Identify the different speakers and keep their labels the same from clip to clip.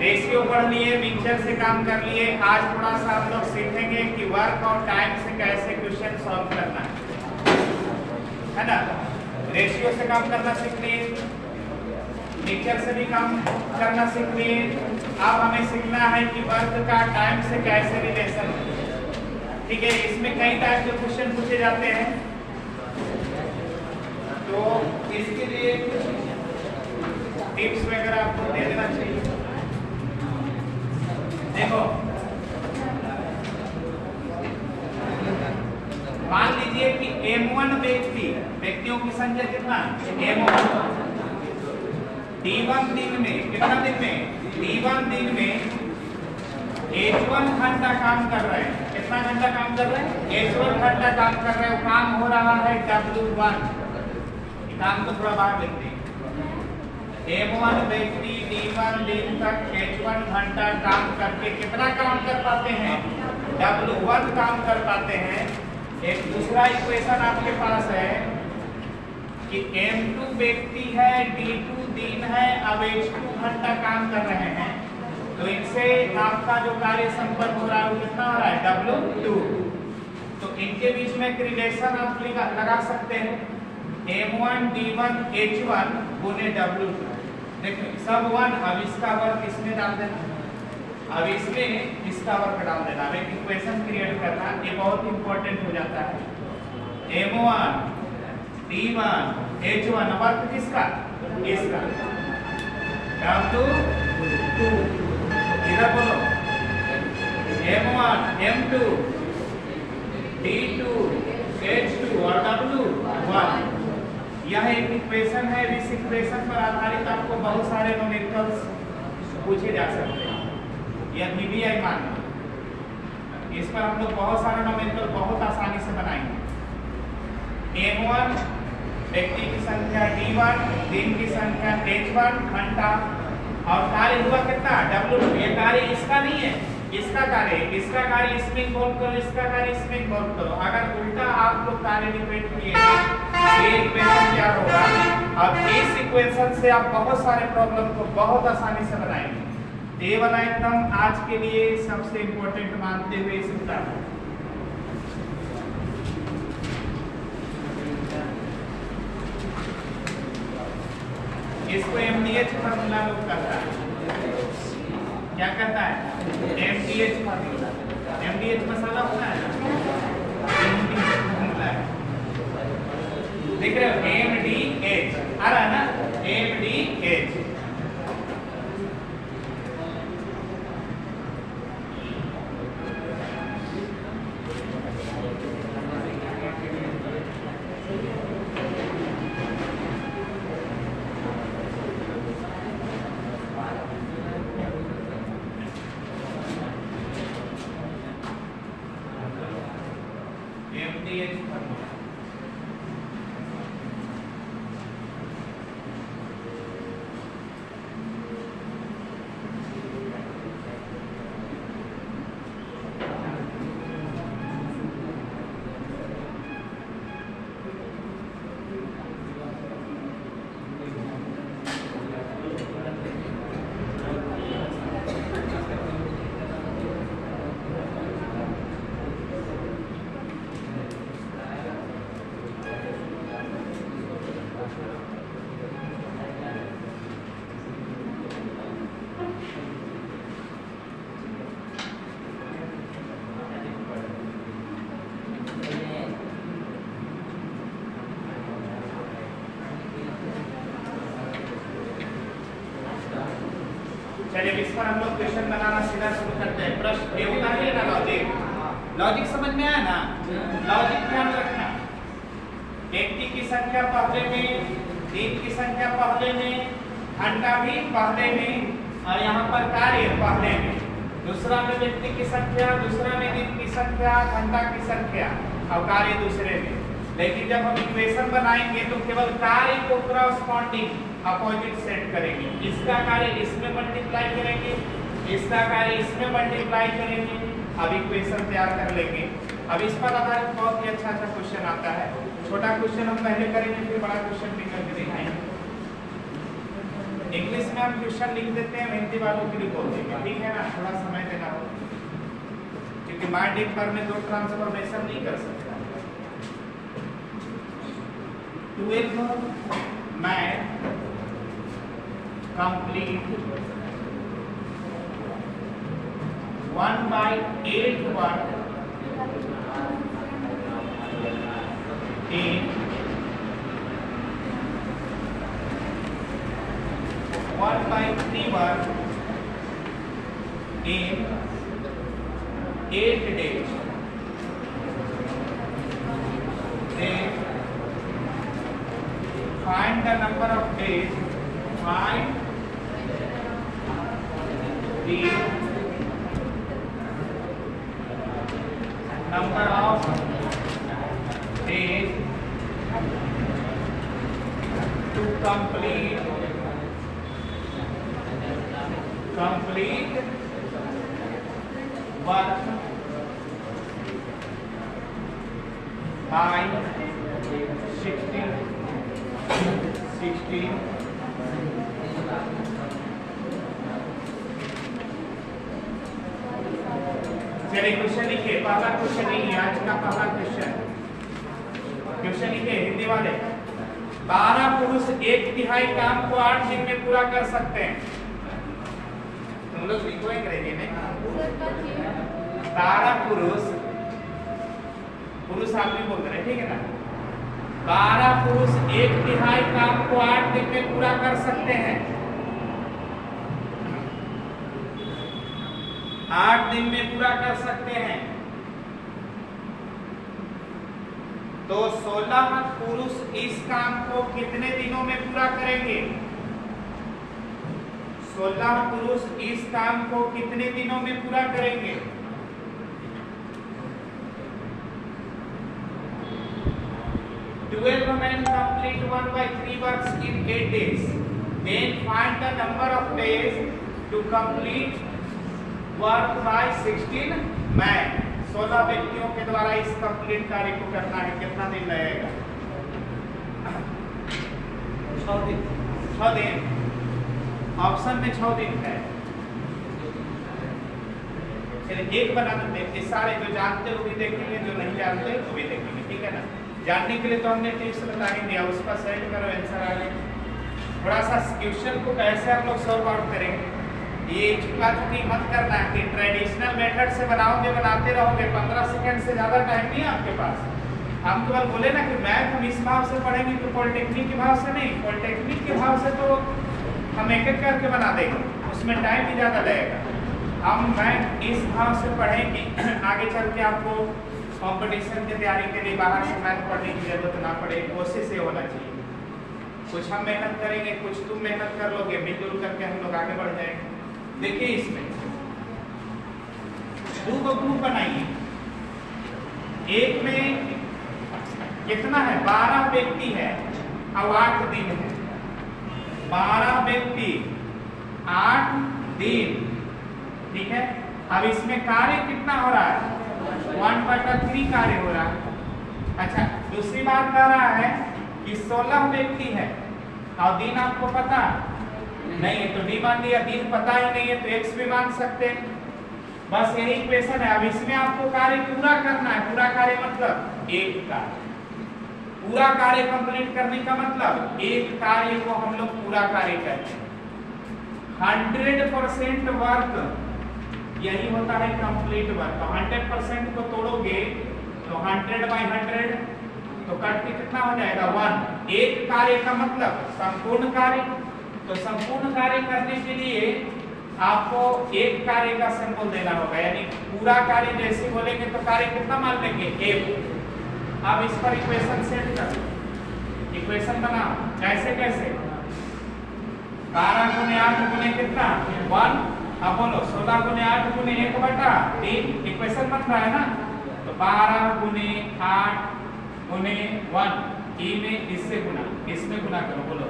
Speaker 1: Ratio पढ़ लिए, mixture से काम कर लिए। आज थोड़ा सा आप लोग सीखेंगे कि वर्क और टाइम से कैसे क्वेश्चन सॉल्व करना है ना। रेशियो से काम करना सीख लिए, मिक्सचर से भी काम करना सीख लिए। अब हमें सीखना है कि वर्क का टाइम से कैसे रिलेशन है। ठीक है, इसमें कई टाइप के क्वेश्चन पूछे जाते हैं, तो इसके लिए टिप्स वगैरह आपको दे देना चाहिए। देखो, मान लीजिए कि M1 व्यक्तियों की संख्या कितना, M1 D1 दिन में, कितना दिन में, D1 दिन में H1 घंटा काम कर रहे हैं। कितना घंटा काम कर रहे हैं, H1 घंटा काम कर रहे हैं। काम हो रहा है W1। काम को थोड़ा बाहर लिखते हैं। M1 व्यक्ति D1 दिन तक H1 घंटा काम करके कितना काम कर पाते हैं, W1 काम कर पाते हैं। एक दूसरा इक्वेशन आपके पास है कि M2 व्यक्ति है, D2 दिन है, अब H2 घंटा काम कर रहे हैं, तो इनसे आपका जो कार्य संपन्न हो रहा है वो कितना हो रहा है, W2। तो इनके बीच में एक रिलेशन आप लगा सकते हैं, M1 D1 H1 गुने W2। देखो सब 1, अब इसका वर्क इसमें डाल देना, अब इसमें इसका वर्क डाल देना। अब एक इक्वेशन क्रिएट करना, ये बहुत इंपॉर्टेंट हो जाता है। M1 D1 H1 वर्क किसका, इसका, W2। इधर बोलो, M1 M2 D2 H2 और W1। यह एक इक्वेशन है। इस इक्वेशन पर आधारित आपको बहुत सारे न्यूमेरिकल्स पूछे जा सकते हैं। यह VBI मान लो, इस पर हम लोग बहुत सारे न्यूमेरिकल बहुत आसानी से बनाएंगे। M1 व्यक्ति की संख्या, D1 दिन की संख्या, H1 घंटा, और कार्य हुआ कितना, W2। ये कार्य इसका नहीं है, इसका कार्य, इसका कार्य इसमें इन्वॉल्व करो, इसका कार्य इसमें इन्वॉल्व करो। अगर उल्टा आप लोग कार्य डिपेंड किए, ये इक्वेशन क्या होगा। अब इस इक्वेशन से आप बहुत सारे प्रॉब्लम को बहुत आसानी से बनाएंगे। ये वाला एकदम आज के लिए सबसे इम्पोर्टेंट मानते हुए इस उत्तर को, इसको MDH फार्मूला लोग करता है। क्या करता है, MDH फार्मूला। MDH मसाला होता है ना, MDH फार्मूला है, देख रहे हो, MDH आ रहा है ना, MDH। चलिए इस पर हम लोग क्वेश्चन बनाना सीधा शुरू करते हैं। प्रश्न ये होता है ना, लॉजिक समझ में आया ना, लॉजिक ध्यान रखना। व्यक्ति की संख्या पहले में, दिन की संख्या पहले में, घंटा भी पहले में, और यहाँ पर कार्य पहले में। दूसरा में व्यक्ति की संख्या, दूसरा में दिन की संख्या, घंटा की संख्या, और कार्य दूसरे में। लेकिन जब हम इक्वेशन बनाएंगे तो केवल कार्य को कॉरस्पॉन्डिंग अपोजिट सेट करेंगे। इसका कार्य इसमें मल्टीप्लाई करेंगे, इसका कार्य इसमें मल्टीप्लाई करेंगे, अब इक्वेशन तैयार कर लेंगे। अब इस पर आधारित बहुत ही अच्छा क्वेश्चन आता है। छोटा क्वेश्चन हम पहले करेंगे, फिर बड़ा क्वेश्चन भी करके दिखाएंगे। इंग्लिश में हम क्वेश्चन लिख देते हैं, हिंदी वालों के लिए बोल देंगे, ठीक है ना, थोड़ा समय देना हो, क्योंकि माइंड एक बार में दो ट्रांसफॉर्मेशन नहीं कर सकता। 12 math complete 1/8 work in 1/3 work in 8 days. Then find the number of days. Find the number of days to complete work by 16 चलिए क्वेश्चन लिखिए। पहला क्वेश्चन ही आज का पहला क्वेश्चन लिखिए हिंदी वाले। 12 पुरुष 1/3 काम को 8 दिन में पूरा कर सकते हैं। तुम लोग लिखो अंग्रेजी में। 12 पुरुष आदमी बोल रहे हैं, ठीक है ना। 12 पुरुष 1/3 काम को 8 दिन में पूरा कर सकते हैं। 8 दिन में पूरा कर सकते हैं। तो 16 पुरुष इस काम को कितने दिनों में पूरा करेंगे? 16 पुरुष इस काम को कितने दिनों में पूरा करेंगे? 12 men complete 1/3 works in 8 days. Then find the number of days to complete work by 16 men. 16 व्यक्तियों के द्वारा इस कंप्लीट कार्य को करना है। कितना दिन लगेगा? 6 दिन। 6 दिन ऑप्शन में 6 दिन है। चलिए एक बना देते हैं। सारे जो जानते हो भी देखेंगे, जो नहीं जानते वो भी देखेंगे, ठीक है ना। जानने के लिए तो हमने टिप्स बता ही दिया, उसका सेट करो आंसर आ गया। थोड़ा सा क्वेश्चन को कैसे आप लोग सॉल्व आउट करेंगे, ये चुकी मत करना है कि ट्रेडिशनल मेथड से बनाओगे, बनाते रहोगे। 15 सेकंड से ज्यादा टाइम नहीं है आपके पास। हम केवल बोले ना कि मैथ हम इस भाव से पढ़ेंगे, तो पॉलिटेक्निक के भाव से नहीं, पॉलिटेक्निक के भाव से तो हम एक एक करके बना देंगे, उसमें टाइम भी ज्यादा लगेगा। हम मैथ इस भाव से पढ़ेंगे, आगे चल के आपको कंपटीशन की तैयारी के लिए बाहर से मैथ पढ़ने की जरूरत ना पड़े। कोशिश ये होना चाहिए, कुछ हम मेहनत करेंगे, कुछ तुम मेहनत कर लोगे, मिलजुल करके हम लोग आगे बढ़ जाएंगे। देखिए इसमें 2 ग्रुप बनाइए। एक में कितना है? 12 व्यक्ति है और 8 दिन है। 12 व्यक्ति 8 दिन, ठीक है। अब इसमें कार्य कितना हो रहा है? 1/3 कार्य हो रहा है। अच्छा, दूसरी बात कह रहा है कि 16 व्यक्ति है और दिन आपको पता नहीं है, तो डी मान लिया। दिन पता ही नहीं है तो x भी मान सकते हैं। बस यही इक्वेशन है। अब इसमें आपको कार्य पूरा करना है। पूरा कार्य मतलब एक कार्य, पूरा कार्य कंप्लीट करने का मतलब एक कार्य को हम लोग पूरा कार्य करते हैं। 100% वर्क यही होता है कंप्लीट वर्क। तो 100% को तोड़ोगे तो 100/100 तो कट के कितना हो जाएगा? 1। एक कार्य का मतलब संपूर्ण कार्य। तो संपूर्ण कार्य करने के लिए आपको एक कार्य का सिंबल देना होगा, यानी पूरा कार्य जैसे बोलेंगे तो कार्य कितना मान लेंगे? एक। अब इस पर इक्वेशन सेट करो, इक्वेशन बनाओ। कैसे? 12 गुने 8 गुने कितना? 1। अब बोलो 16 गुने 8 गुने 1/3 इक्वेशन बन रहा है ना। तो 12 गुने 8 गुने 1 में इससे गुना, इसमें गुना करो। बोलो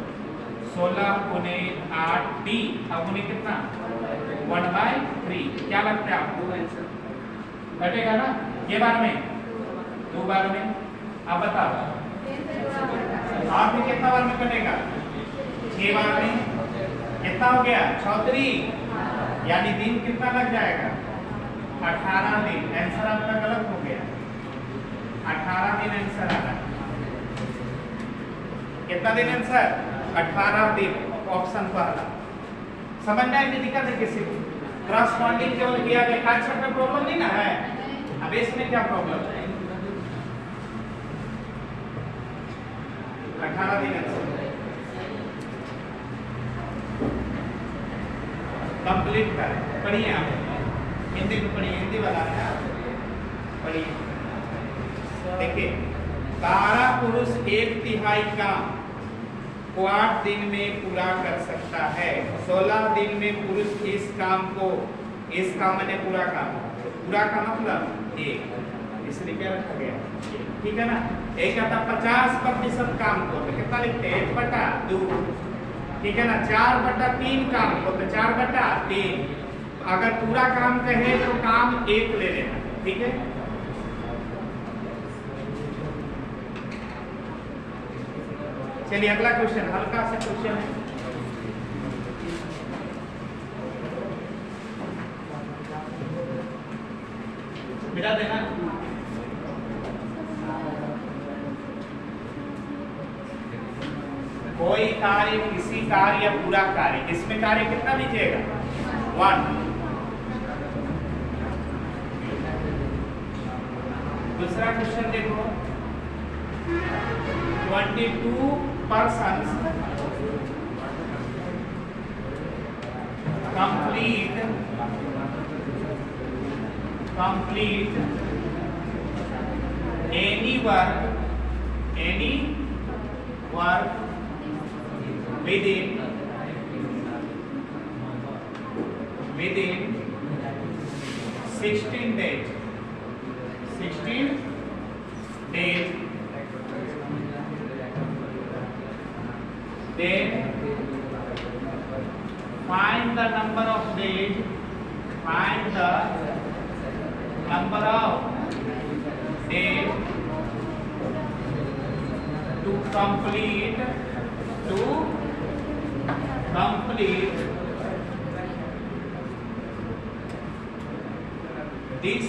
Speaker 1: 16 गुने 8 टी अब गुने कितना? 1/3। क्या लगता है आपको? कटेगा ना ये बार में, 2 बार में। अब बताओ आप भी कितना बार में कटेगा? 6 बार में। कितना हो गया 34, यानी दिन कितना लग जाएगा 18 दिन। आंसर आपका गलत हो गया, 18 दिन आंसर आ रहा है। कितना दिन आंसर 18 दिन, ऑप्शन पहला। समझना है दिक्कत है किसी को? क्रॉसपॉन्डिंग केवल किया गया, अच्छा का प्रॉब्लम नहीं ना है। अब इसमें क्या प्रॉब्लम है? 18 दिन आंसर कंप्लीट करें। पढ़िए आप हिंदी को पढ़िए, हिंदी वाला है पढ़िए। देखिए 12 पुरुष 1/3 काम को 8 दिन में पूरा कर सकता है। 16 दिन में पुरुष इस काम मैंने पूरा काम, पूरा का मतलब 1, इसलिए क्या रखा गया, ठीक है ना। एक आता 50% काम को तो कितना लिखते हैं 1/2, ठीक है ना। 4/3 काम को तो 4/3। अगर पूरा काम कहे तो काम 1 ले लेना, ठीक है। चलिए अगला क्वेश्चन, हल्का सा क्वेश्चन है। मिला देना। कोई कार्य, किसी कार्य या पूरा कार्य, इसमें कार्य कितना लीजिएगा 1। दूसरा क्वेश्चन देखो, 22 persons complete any work within 16 days, then find the number of days to complete this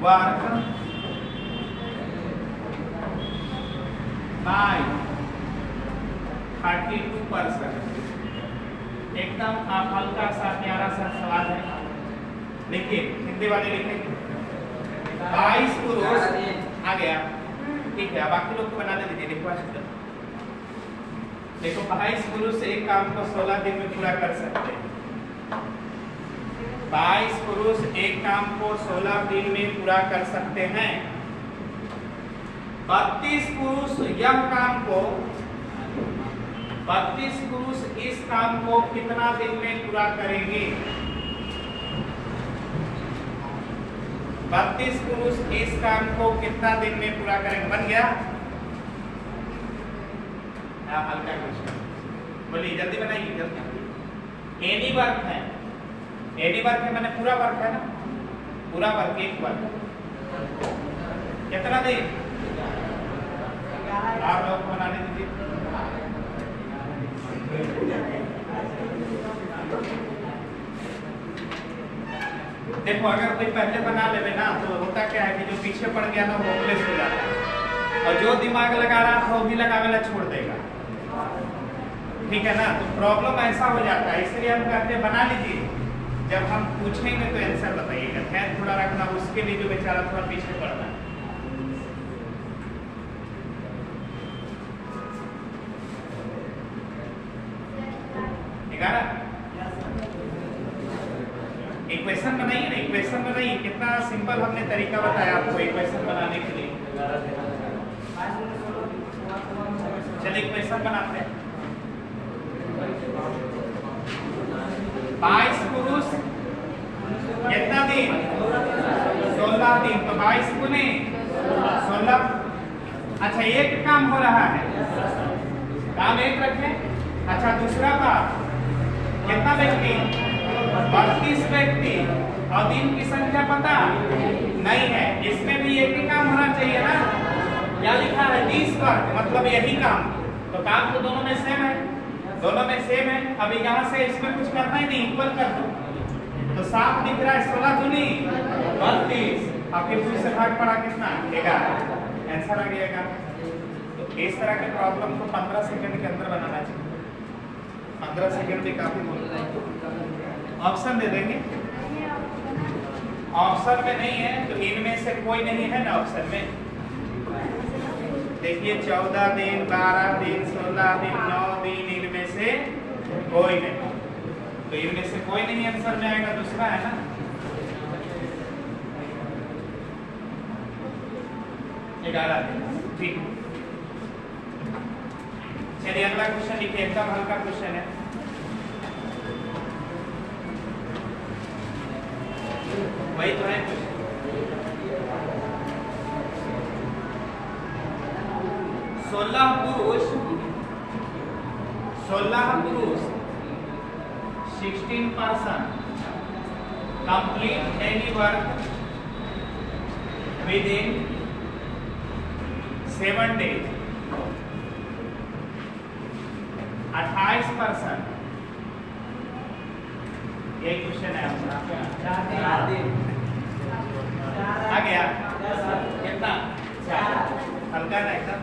Speaker 1: work by 32%। एकदम आप हल्का सा प्यारा सा सवाल है, लिखिए हिंदी वाले लिखेंगे। 22 पुरुष आ गया, ठीक है। बाकी लोग को बनाने दीजिए, रिक्वेस्ट देखो 22 पुरुष एक काम को 16 दिन में पूरा कर सकते हैं। 22 पुरुष एक काम को 16 दिन में पूरा कर सकते हैं। 32 पुरुष इस काम को कितना दिन में पूरा करेंगे? 32 पुरुष इस काम को कितना दिन में पूरा करेंगे? बन गया? हल्का क्वेश्चन, बोलिए जल्दी बनाइए, जल्दी। एनी वर्क है, मैंने पूरा वर्क है ना, पूरा वर्क एक वर्क कितना दिन? आप लोग बनाने दीजिए। देखो अगर कोई पहले बना लेवे ना तो होता क्या है कि जो पीछे पड़ गया ना वो होपलेस हो जाता है, और जो दिमाग लगा रहा था वो भी लगावेला छोड़ देगा, ठीक है ना। तो प्रॉब्लम ऐसा हो जाता है, इसलिए हम कहते हैं बना लीजिए, जब हम पूछेंगे तो आंसर बताइएगा। ध्यान थोड़ा रखना, उसके लिए जो बेचारा थोड़ा पीछे पड़ रहा है। इक्वेशन बनाइए ना, इक्वेशन बनाइए। कितना सिंपल हमने तरीका बताया आपको इक्वेशन बनाने के लिए। चलिए इक्वेशन बनाते हैं। 22 पुरुष कितना दिन? 16 दिन। तो 22 गुने 16। अच्छा एक काम हो रहा है, काम एक रखें। अच्छा दूसरा बात, कितना व्यक्ति? 32 व्यक्ति, और दिन की संख्या पता नहीं है। इसमें भी एक ही काम होना चाहिए ना। क्या लिखा है? 20 वर्ग, मतलब यही काम। तो तो काम तो दोनों में सेम है, दोनों में सेम है। अभी यहाँ से इसमें कुछ करना ही नहीं, इक्वल कर दो तो साफ दिख रहा है 16 दूनी 32। आपके फिर से भाग पड़ा कितना 11, आंसर आ गया। तो इस तरह के प्रॉब्लम को 15 सेकंड के अंदर बनाना चाहिए। 15 सेकंड भी काफी बोल रहे हैं। ऑप्शन दे देंगे, ऑप्शन में नहीं है तो इनमें से कोई नहीं है ना ऑप्शन में। देखिए 14 दिन, 12 दिन, 16 दिन, 9 दिन, इनमें से कोई नहीं। तो इनमें से कोई नहीं आंसर में आएगा, दूसरा है ना। ठीक। चलिए अगला क्वेश्चन लिखिए, एकदम हल्का क्वेश्चन है। वही तो है क्वेश्चन। 16 पुरुष 16 person complete any work within 7 days। 28% यही क्वेश्चन है आपका। आ गया कितना? 4। हल्का ना एकदम।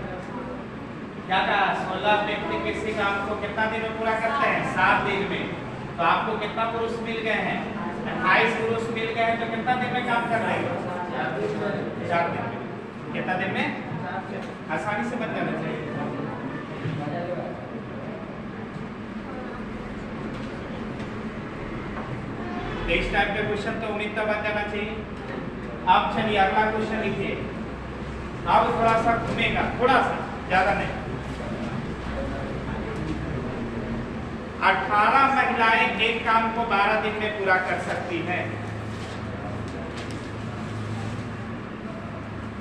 Speaker 1: क्या कहा? 16 व्यक्ति किसी काम को कितना दिन में पूरा करते हैं? 7 दिन में। तो आपको कितना पुरुष मिल गए हैं? 28 पुरुष मिल गए हैं। तो कितना दिन में काम कर रहे हैं? 4 दिन में। कितना दिन में? आसानी से बन जाना चाहिए। इस टाइप के क्वेश्चन तो उम्मीद बन जाना चाहिए। अब चलिए अगला क्वेश्चन लिखिए। अब थोड़ा सा घूमेगा, थोड़ा सा, ज्यादा नहीं। 18 महिलाएं एक काम को 12 दिन में पूरा कर सकती हैं।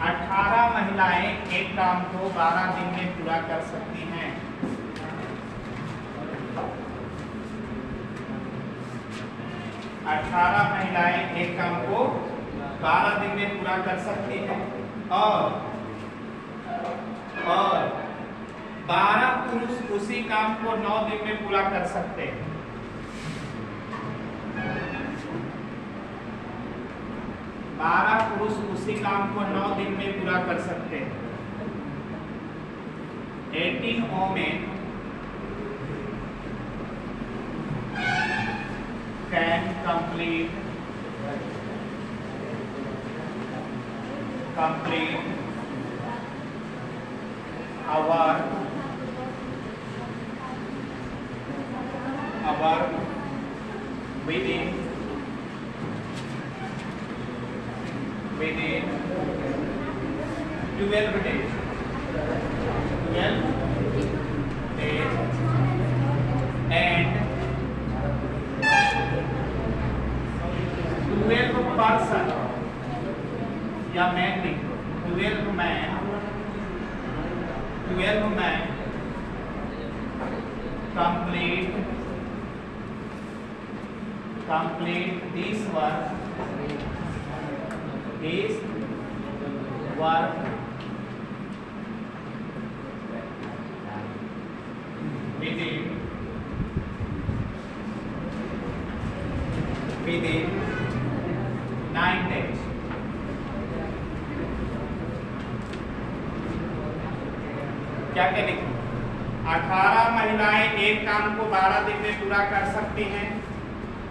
Speaker 1: 18 महिलाएं एक काम को 12 दिन में पूरा कर सकती हैं। 18 महिलाएं एक काम को 12 दिन में पूरा कर सकती हैं और 12 पुरुष उसी काम को 9 दिन में पूरा कर सकते हैं। 12 पुरुष उसी काम को 9 दिन में पूरा कर सकते हैं। 18 women can complete our within 12 days। 12 days and 12 person या मैन लिखो, 12 man complete this work within 9 days। क्या क्या लिखें? 18 महिलाएं एक काम को 12 दिन में पूरा कर सकती हैं।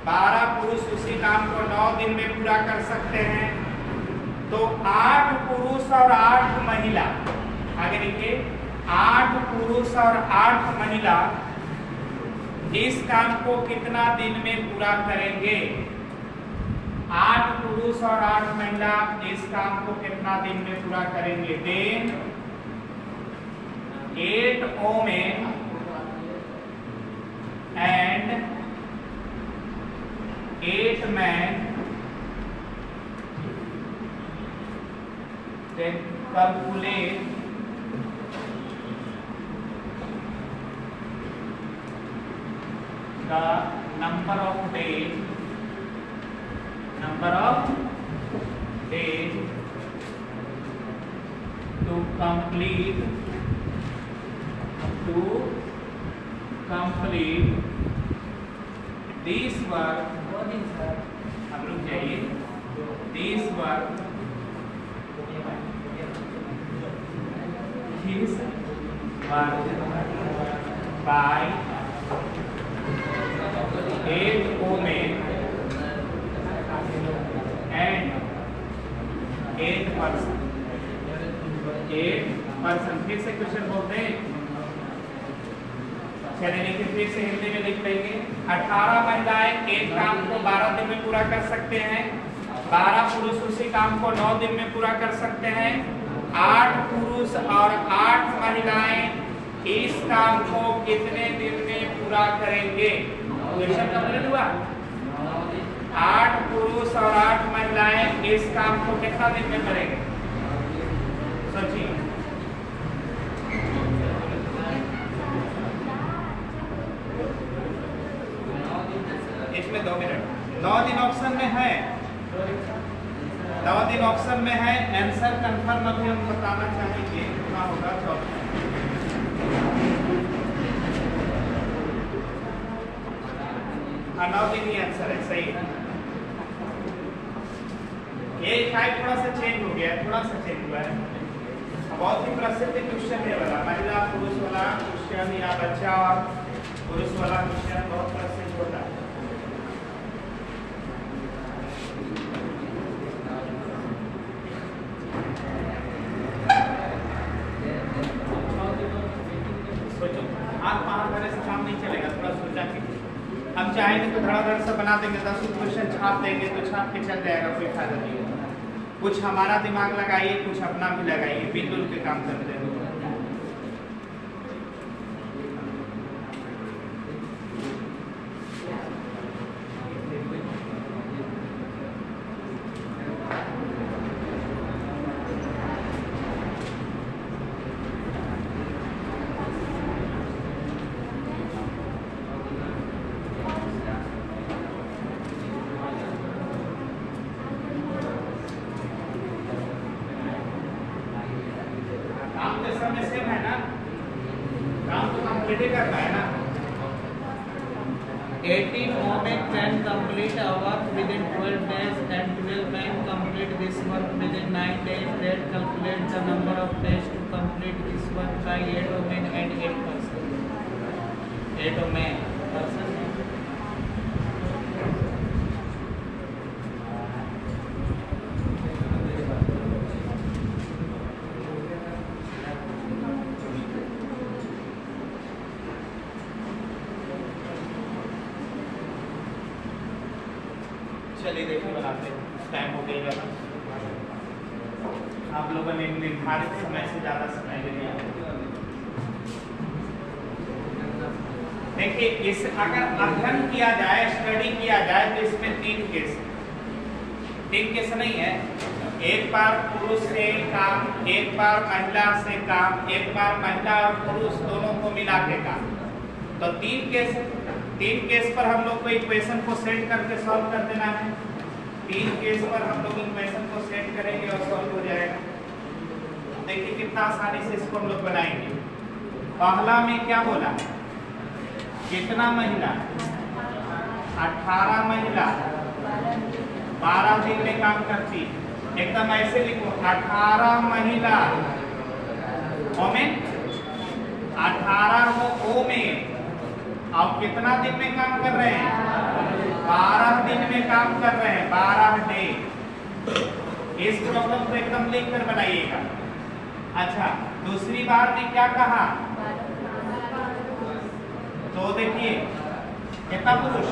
Speaker 1: 12 पुरुष उसी काम को 9 दिन में पूरा कर सकते हैं। तो 8 पुरुष और 8 महिला, आगे लिखिए, 8 पुरुष और 8 महिला इस काम को कितना दिन में पूरा करेंगे? 8 पुरुष और 8 महिला इस काम को कितना दिन में पूरा करेंगे? Then 8 women and 8 men then calculate the number of days to complete to complete this work, अब रुक जाइए, this work is worked by 8 women and 8 person। 8 person, फिर से क्वेश्चन बोलते हैं, चलिए देखिए फिर से हिंदी में लिख लेंगे। 18 महिलाएं एक काम को 12 दिन में पूरा कर सकते हैं, 12 पुरुष उसी काम को 9 दिन में पूरा कर सकते हैं, 8 पुरुष और 8 महिलाएं इस काम को कितने दिन में पूरा करेंगे? क्वेश्चन कंप्लीट हुआ। 8 पुरुष और 8 महिलाएं इस काम को कितना दिन में करेंगे? सोचिए। इसमें 2 मिनट। 9 दिन ऑप्शन में है, 9 दिन ऑप्शन में है। आंसर कंफर्म अभी हम बताना चाहेंगे कितना होगा। 14 9 दिन ही आंसर है, सही है। ये टाइप थोड़ा सा चेंज हो गया है, थोड़ा सा चेंज हुआ है। बहुत ही प्रसिद्ध क्वेश्चन है वाला, महिला पुरुष वाला क्वेश्चन या बच्चा और पुरुष वाला क्वेश्चन बहुत प्रसिद्ध होता है। हम चाहेंगे तो धड़ाधड़ से बना देंगे, 10 क्वेश्चन छाप देंगे तो छाप के चल जाएगा, कोई फायदा नहीं होगा। कुछ हमारा दिमाग लगाइए, कुछ अपना भी लगाइए, बिल्कुल के काम करते हैं। करना है ना। 18 women can complete a work within 12 days and 12 men complete this work within 9 days. That calculate the number of days to complete this work by 8 women and 8 person। 8 women person। चलिए देखिए बनाते हैं, टाइम हो गया ना, आप लोगों ने निर्धारित समय से ज्यादा समय ले लिया। देखिए इस अगर अध्ययन किया जाए, स्टडी किया जाए तो इसमें 3 केस नहीं है। एक बार पुरुष से काम, एक बार महिला से काम, एक बार महिला और पुरुष दोनों को मिला के काम, तो 3 केस पर हम लोग को इक्वेशन को सेट करके सॉल्व कर देना है। 3 केस पर हम लोग इक्वेशन को सेट करेंगे और सॉल्व हो जाएगा। देखिए कितना आसानी से इसको हम लोग बनाएंगे। पहला में क्या बोला, कितना महिला? 18 महिला 12 दिन में काम करती। एकदम ऐसे लिखो, 18 महिला ओमेन, 18 ओमेन। आप कितना दिन में काम कर रहे हैं? 12 दिन में काम कर रहे हैं, 12 डे। इस प्रॉब्लम को एकदम लिख कर बनाइएगा। अच्छा, दूसरी बार में क्या कहा? तो देखिए कितना पुरुष,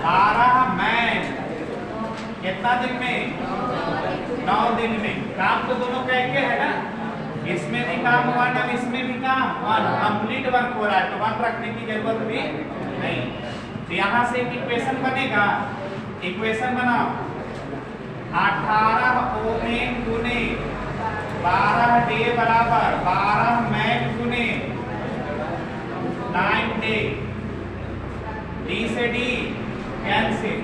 Speaker 1: 12 मैन, कितना दिन में? 9 दिन में। काम तो दोनों का एक है ना, इसमें भी काम हुआ ना, इसमें भी काम, 1 कंप्लीट वर्क हो रहा है, तो 1 रखने की जरूरत भी नहीं। तो यहाँ से एक इक्वेशन बनेगा, इक्वेशन बनाओ। 18 ओमेन गुने 12 डे बराबर 12 मैन गुने 9 डे। डी से डी कैंसिल।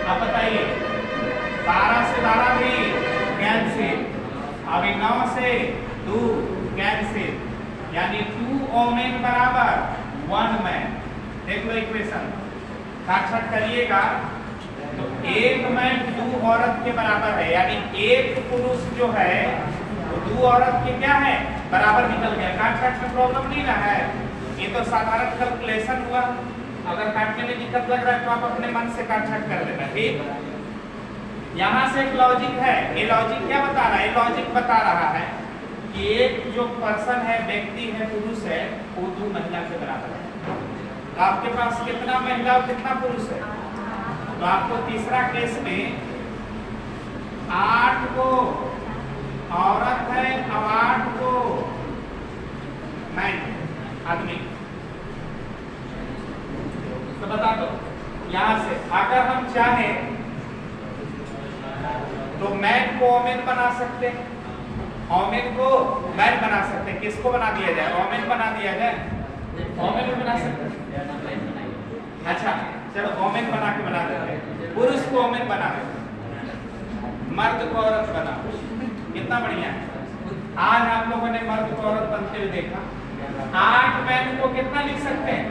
Speaker 1: अब बताइए, 12 से 12 भी कैंसिल। अभी 9 से 2 कैंसिल, यानी 2 वोमेन बराबर 1 मैन। देख लो इक्वेशन, साक्षात करिएगा तो 1 मैन 2 औरत के बराबर है, यानी 1 पुरुष जो है वो 2 औरत के क्या है बराबर निकल गया। काट में प्रॉब्लम नहीं ना है, ये तो साधारण कैलकुलेशन हुआ। अगर काटने में दिक्कत लग रहा है तो आप अपने मन से काट कर लेना, ठीक। यहाँ से एक लॉजिक है, ये लॉजिक क्या बता रहा है? ये लॉजिक बता रहा है कि एक जो पर्सन है, व्यक्ति है, पुरुष है, वो 2 महिला के बराबर है। तो आपके पास कितना महिला और कितना पुरुष है? तो आपको तीसरा केस में 8 को औरत है और 8 को मैन आदमी। तो बता दो यहां से, अगर हम चाहें तो मैन को ओमेन बना सकते हैं, ओमेन को मैन बना सकते हैं। किसको बना दिया जाए? ओमेन बना दिया जाए, ओमेन भी बना सकते हैं। अच्छा चलो ओमेन बना के बना देते हैं। पुरुष को ओमेन बना देते, मर्द को औरत बना, कितना बढ़िया है। आज आप लोगों ने मर्द को औरत बनते हुए देखा। 8 मैन को कितना लिख सकते हैं?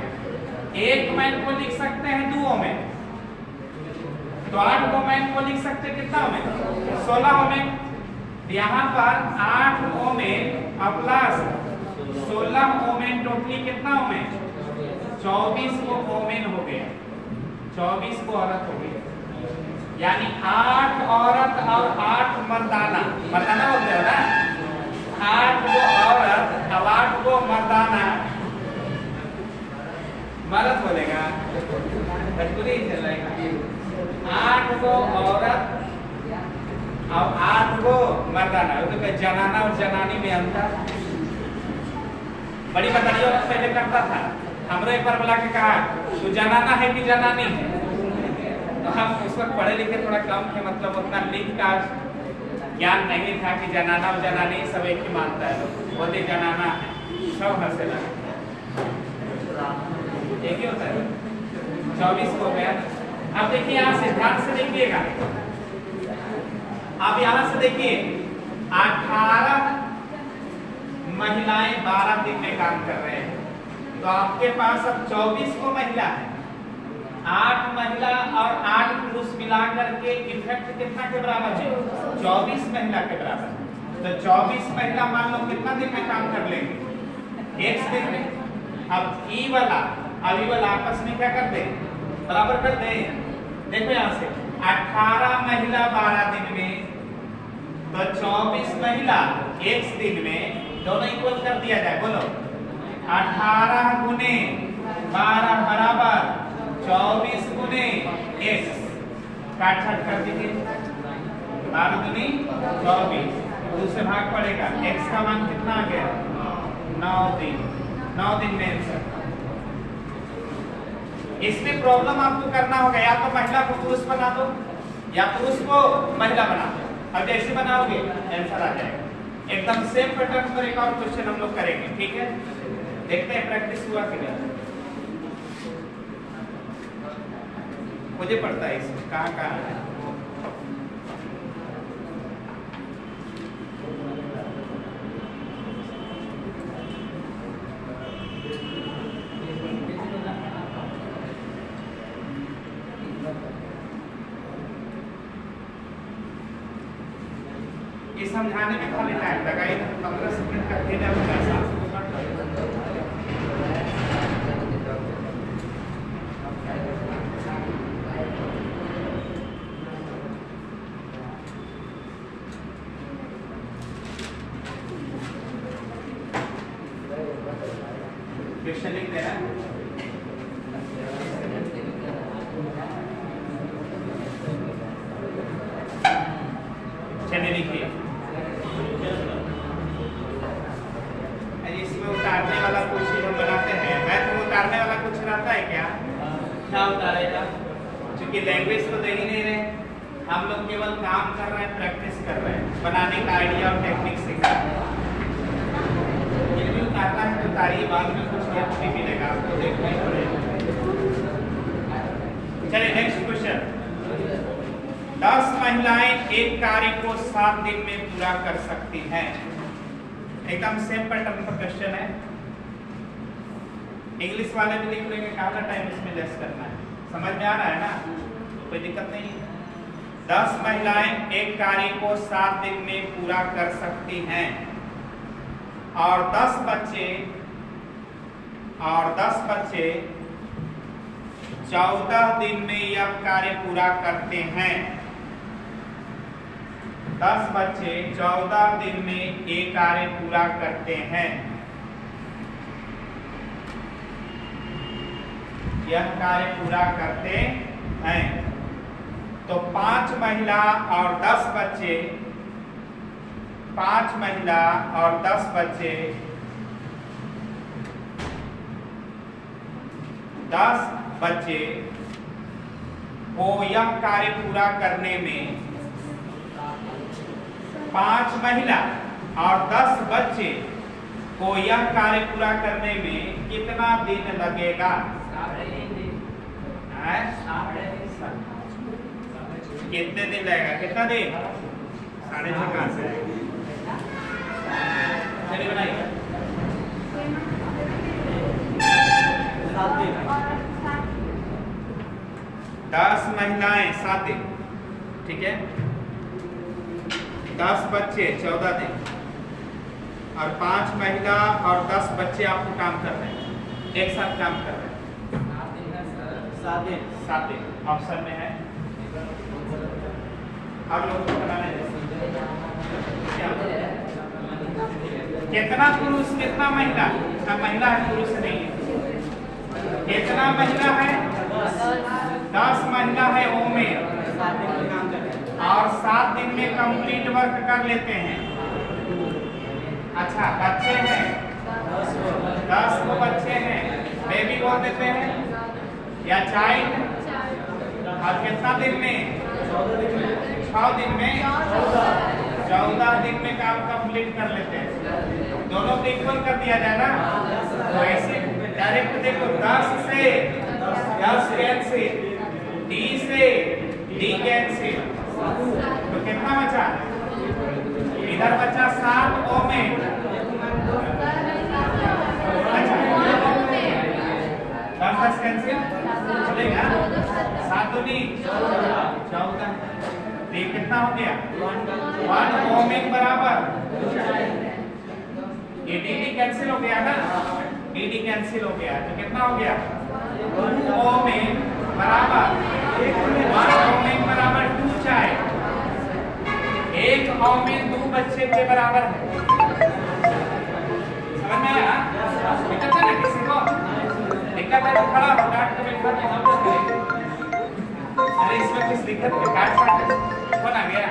Speaker 1: 1 मैन को लिख सकते हैं 2 ओमेन, तो 8 को मैन को लिख सकते हैं कितना ओमेन? 16 ओमेन। यहाँ पर 8 ओमेन प्लस 16 ओमेन, टोटली कितना ओमेन? 24 को ओमेन हो गया, 24 को औरत हो गई। यानी 8 औरत और 8 मर्दाना, मर्दाना बोलते हो ना, 8 को औरत और 8 को मर्दाना, मर्द बोलेगा भोजपुरी चलेगा। 8 को औरत और 8 को मर्दाना, तो जनाना और जनानी में अंतर। बड़ी बताइए औरत पहले करता था, हमरो एक बार बुला के कहा तू जनाना है कि जनानी है? तो हम उस वक्त पढ़े लिखे थोड़ा कम थे, मतलब उतना लिंक का ज्ञान नहीं था कि जनाना और जनानी सब एक ही मानता है। बोले जनाना है, सब हंसे लगे, एक ही होता है। 24 हो गया। अब देखिए यहाँ से ध्यान से देखिएगा, अब यहाँ से देखिए 18 महिलाएं 12 दिन में काम कर रहे हैं, तो आपके पास अब 24 को महिला है, 8 महिला और 8 पुरुष मिलाकर के इफेक्ट कितना के बराबर है? 24 महिला के बराबर। तो 24 महिला मान लो कितना दिन में काम कर लेंगे? 1 दिन में। अब ई वाला और ई वाला आपस में क्या कर दे? बराबर कर दे। देखो यहाँ से 18 महिला 12 दिन में, तो 24 महिला 1 दिन में, दोनों इक्वल कर दिया जाए। बोलो 18 गुने 12 बराबर 24 गुने x, काट छाट कर दीजिए। 12 दूनी 24, 2 से भाग पड़ेगा, x का मान कितना आ गया? 9 दिन। 9 दिन में आंसर। इसमें प्रॉब्लम आपको करना होगा, या तो महिला को पुरुष बना दो या पुरुष को महिला बना दो। अब जैसे बनाओगे आंसर आ जाएगा। एकदम सेम पैटर्न पर एक और क्वेश्चन हम लोग करेंगे, ठीक है? देखते हैं प्रैक्टिस हुआ कि नहीं। मुझे पड़ता है इसमें कहाँ है। ये समझाने में खाली टाइम लगा, 15 सेकंड का खेल है। क्वेश्चन लिख देना। चलिए लिखिए। इसमें उतारने वाला क्वेश्चन हम बनाते हैं। मैथ में उतारने वाला क्वेश्चन आता है क्या? क्या उतारेगा? क्योंकि लैंग्वेज तो दे ही नहीं रहे, हम लोग केवल काम कर रहे हैं, प्रैक्टिस कर रहे हैं, बनाने का आइडिया और टेक्निक सीख रहे हैं। ये भी उतारना है तो उतारिए, बाद में कुछ हेल्प नहीं मिलेगा, आपको देखना ही पड़ेगा। चलिए नेक्स्ट क्वेश्चन। 10 महिलाएं एक कार्य को 7 दिन में पूरा कर सकती हैं। एकदम सेम पैटर्न का क्वेश्चन है। इंग्लिश वाले भी लिख लेंगे, कहाँ टाइम इसमें लेस करना है, समझ में आ रहा है ना, कोई दिक्कत नहीं है। 10 महिलाएं एक कार्य को 7 दिन में पूरा कर सकती हैं और 10 बच्चे 14 दिन में यह कार्य पूरा करते हैं। 10 बच्चे 14 दिन में एक कार्य पूरा करते हैं। यह कार्य पूरा करते हैं। तो 5 महिला और 10 बच्चे 5 महिला और 10 बच्चे 10 बच्चे को यह कार्य पूरा करने में 5 महिला और 10 बच्चे को यह कार्य पूरा करने में कितना दिन लगेगा? कितने दिन लगेगा? कितना दिन? 6.5 कहां से चलिए बनाइए। 10 महिलाएं 7 दिन, ठीक है, 10 बच्चे 14 दिन और 5 महिला और 10 बच्चे आपको काम कर रहे हैं, एक साथ काम कर रहे हैं। 7 दिन ऑप्शन में है। आप लोग को बनाने कितना पुरुष कितना महिला? महिला है, पुरुष नहीं है। कितना महिला है? 10 महिला है ओमेन और 7 दिन में कंप्लीट वर्क कर लेते हैं। अच्छा, बच्चे हैं 10 को बच्चे हैं, बेबी बोल देते हैं या चाइल्ड। और कितना दिन में? 6 दिन में 14 दिन में काम कंप्लीट कर लेते हैं। दोनों को इक्वल कर दिया जाए ना, तो ऐसे डायरेक्ट देखो 10 से 10 कैंसिल, D से D कैंसिल, तो कितना बचा? इधर बचा 7 ओमेन। अच्छा 10 कैंसिल चलेगा, 7 दूनी 14। ये कितना हो गया? 1 ओमेन बराबर, ये डी कैंसिल हो गया ना, डी कैंसिल हो गया, तो कितना हो गया? 2 ओमेन बराबर 1 ओमेन बराबर 2 चाइल्ड। 1 ओमेन 2 बच्चे के बराबर है। समझ में आया? दिक्कत है ना किसी को? दिक्कत है तो खड़ा हो, डांट के बैठा नहीं। अरे इसमें कुछ दिक्कत है? काट कौन आ गया?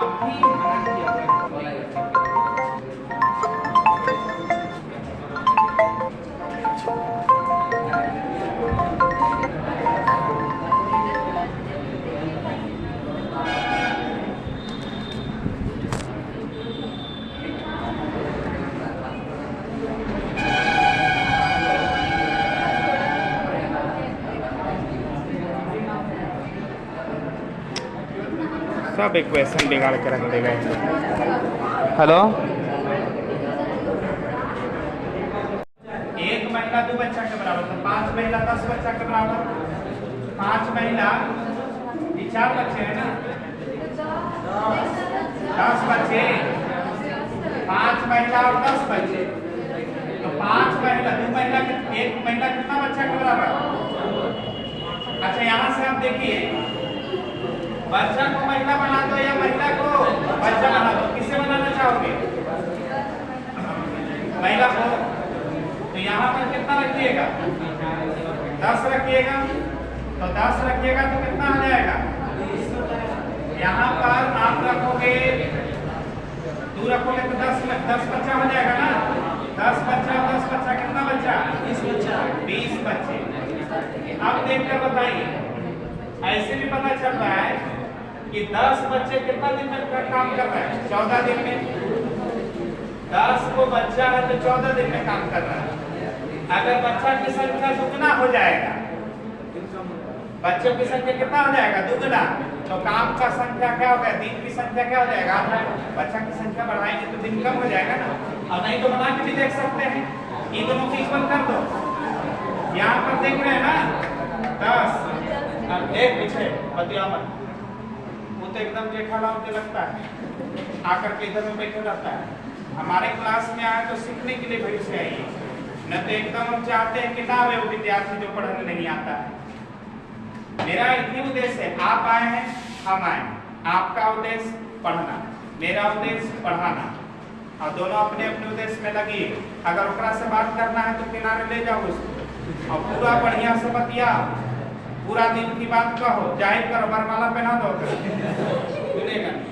Speaker 1: अभी मना किया सब इक्वेशन बिगाड़ के रख देगा। हेलो, 1 महिला 2 बच्चा के बराबर, तो 5 महिला 10 बच्चा के बराबर। 5 महिला, ये 4 बच्चे हैं ना, 10 बच्चे, 5 महिला और 10 बच्चे, तो 5 महिला 2 महिला 1 महिला कितना बच्चा के बराबर? अच्छा यहाँ से आप देखिए, बच्चा को महिला बना दो या महिला को बच्चा बना दो, किसे बनाना चाहोगे? महिला को। तो यहाँ पर कितना रखिएगा? 10 रखिएगा, तो 10 रखिएगा तो कितना आ जाएगा? यहाँ पर आप रखोगे 2 रखोगे तो 10 बच्चा हो जाएगा ना। 10 बच्चा कितना बच्चा? 20 बच्चे। अब देखकर बताइए, ऐसे भी पता चल रहा है कि 10 बच्चे कितना दिन में काम कर रहे हैं? 14 दिन में। 10 को बच्चा है तो 14 दिन में काम कर रहा है। अगर बच्चा की संख्या दुगना हो जाएगा, बच्चों की संख्या कितना हो जाएगा? दुगना, तो काम का संख्या क्या होगा? दिन की संख्या क्या हो जाएगा? बच्चा की संख्या बढ़ाएंगे तो दिन कम हो जाएगा ना। और नहीं तो बना के भी देख सकते हैं, ये दोनों को इक्वल कर दो। यहाँ पर देख रहे हैं ना 10 अब एक पीछे बतिया मत, वो तो एकदम जेठालाल के लगता है, आकर के इधर में बैठे रहता है। हमारे क्लास में आए तो सीखने के लिए भीड़ से आइए, न तो एकदम हम चाहते हैं कि ना वे वो विद्यार्थी जो पढ़ने नहीं आता है। मेरा एक ही उद्देश्य है, आप आए हैं हम आए, आपका उद्देश्य पढ़ना, मेरा उद्देश्य पढ़ाना, और दोनों अपने अपने उद्देश्य में लगी। अगर ओकरा से बात करना है तो किनारे ले जाओ उसको और पूरा बढ़िया से बतिया, पूरा दिन की बात कहो, जाहिर करो, वरमाला पहना दो, सुनेगा नहीं।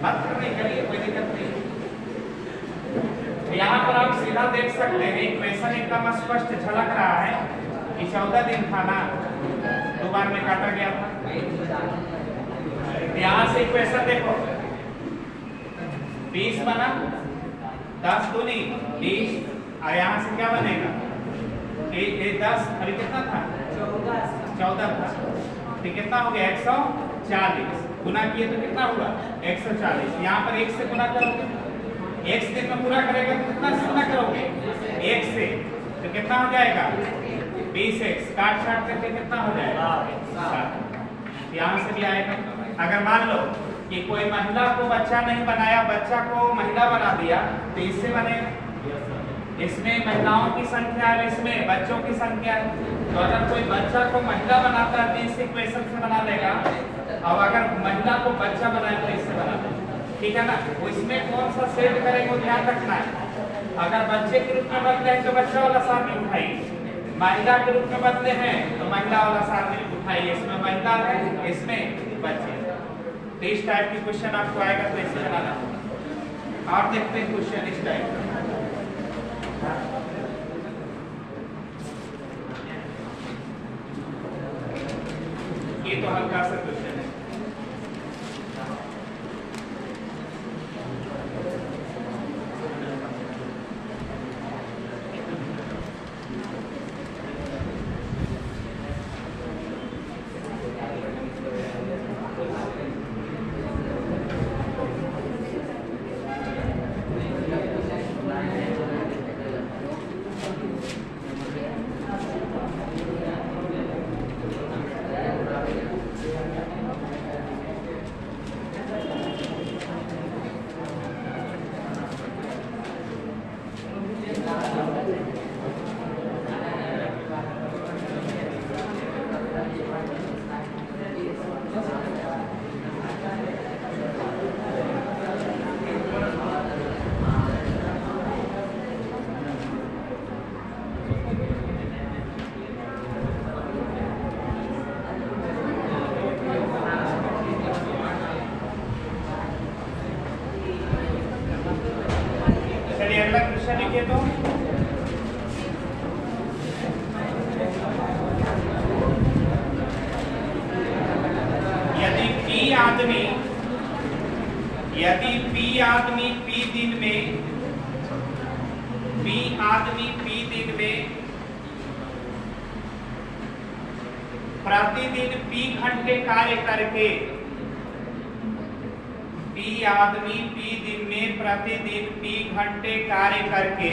Speaker 1: बात करने करिए, कोई दिक्कत नहीं। यहाँ पर आप सीधा देख सकते हैं, इक्वेशन एकदम स्पष्ट झलक रहा है कि 14 दिन था ना, 2 बार में काटा गया था। यहाँ से इक्वेशन देखो, 20 बना, 10 दूनी 20, और यहाँ से क्या बनेगा 10, अभी कितना था 14 था, तो कितना हो गया 140, गुना किए तो कितना हुआ 140। यहाँ पर 1 से गुना करोगे, 1 से दिन में पूरा करेगा तो कितना से गुना करोगे 1 से, तो कितना हो जाएगा 20x, काट छाट करके कितना हो जाएगा 7। यहाँ से भी आएगा। अगर मान लो कि कोई महिला को बच्चा नहीं बनाया, बच्चा को महिला बना दिया, तो इससे बनेगा, इसमें महिलाओं की संख्या है, इसमें बच्चों की संख्या है। तो अगर कोई बच्चा को महिला बनाता है तो इस इक्वेशन से बना लेगा, और अगर महिला को बच्चा बनाए तो इससे बना लेगा, ठीक है ना। वो इसमें कौन सा सेट करेंगे ध्यान रखना है। अगर बच्चे के रूप में बदले हैं तो बच्चा वाला सारणी उठाइए, महिला के रूप में बदले हैं तो महिला वाला सारणी उठाइए, इसमें महिला है, इसमें बच्चे। तो इस टाइप की क्वेश्चन आपको आएगा तो ऐसे बनाना होगा। और देखते हैं क्वेश्चन इस टाइप का। ये तो हल्का सा क्वेश्चन है। अगला क्वेश्चन लिखिए तो यदि P आदमी P दिन में प्रतिदिन P घंटे कार्य करके, P आदमी P दिन में प्रतिदिन P घंटे कार्य करके,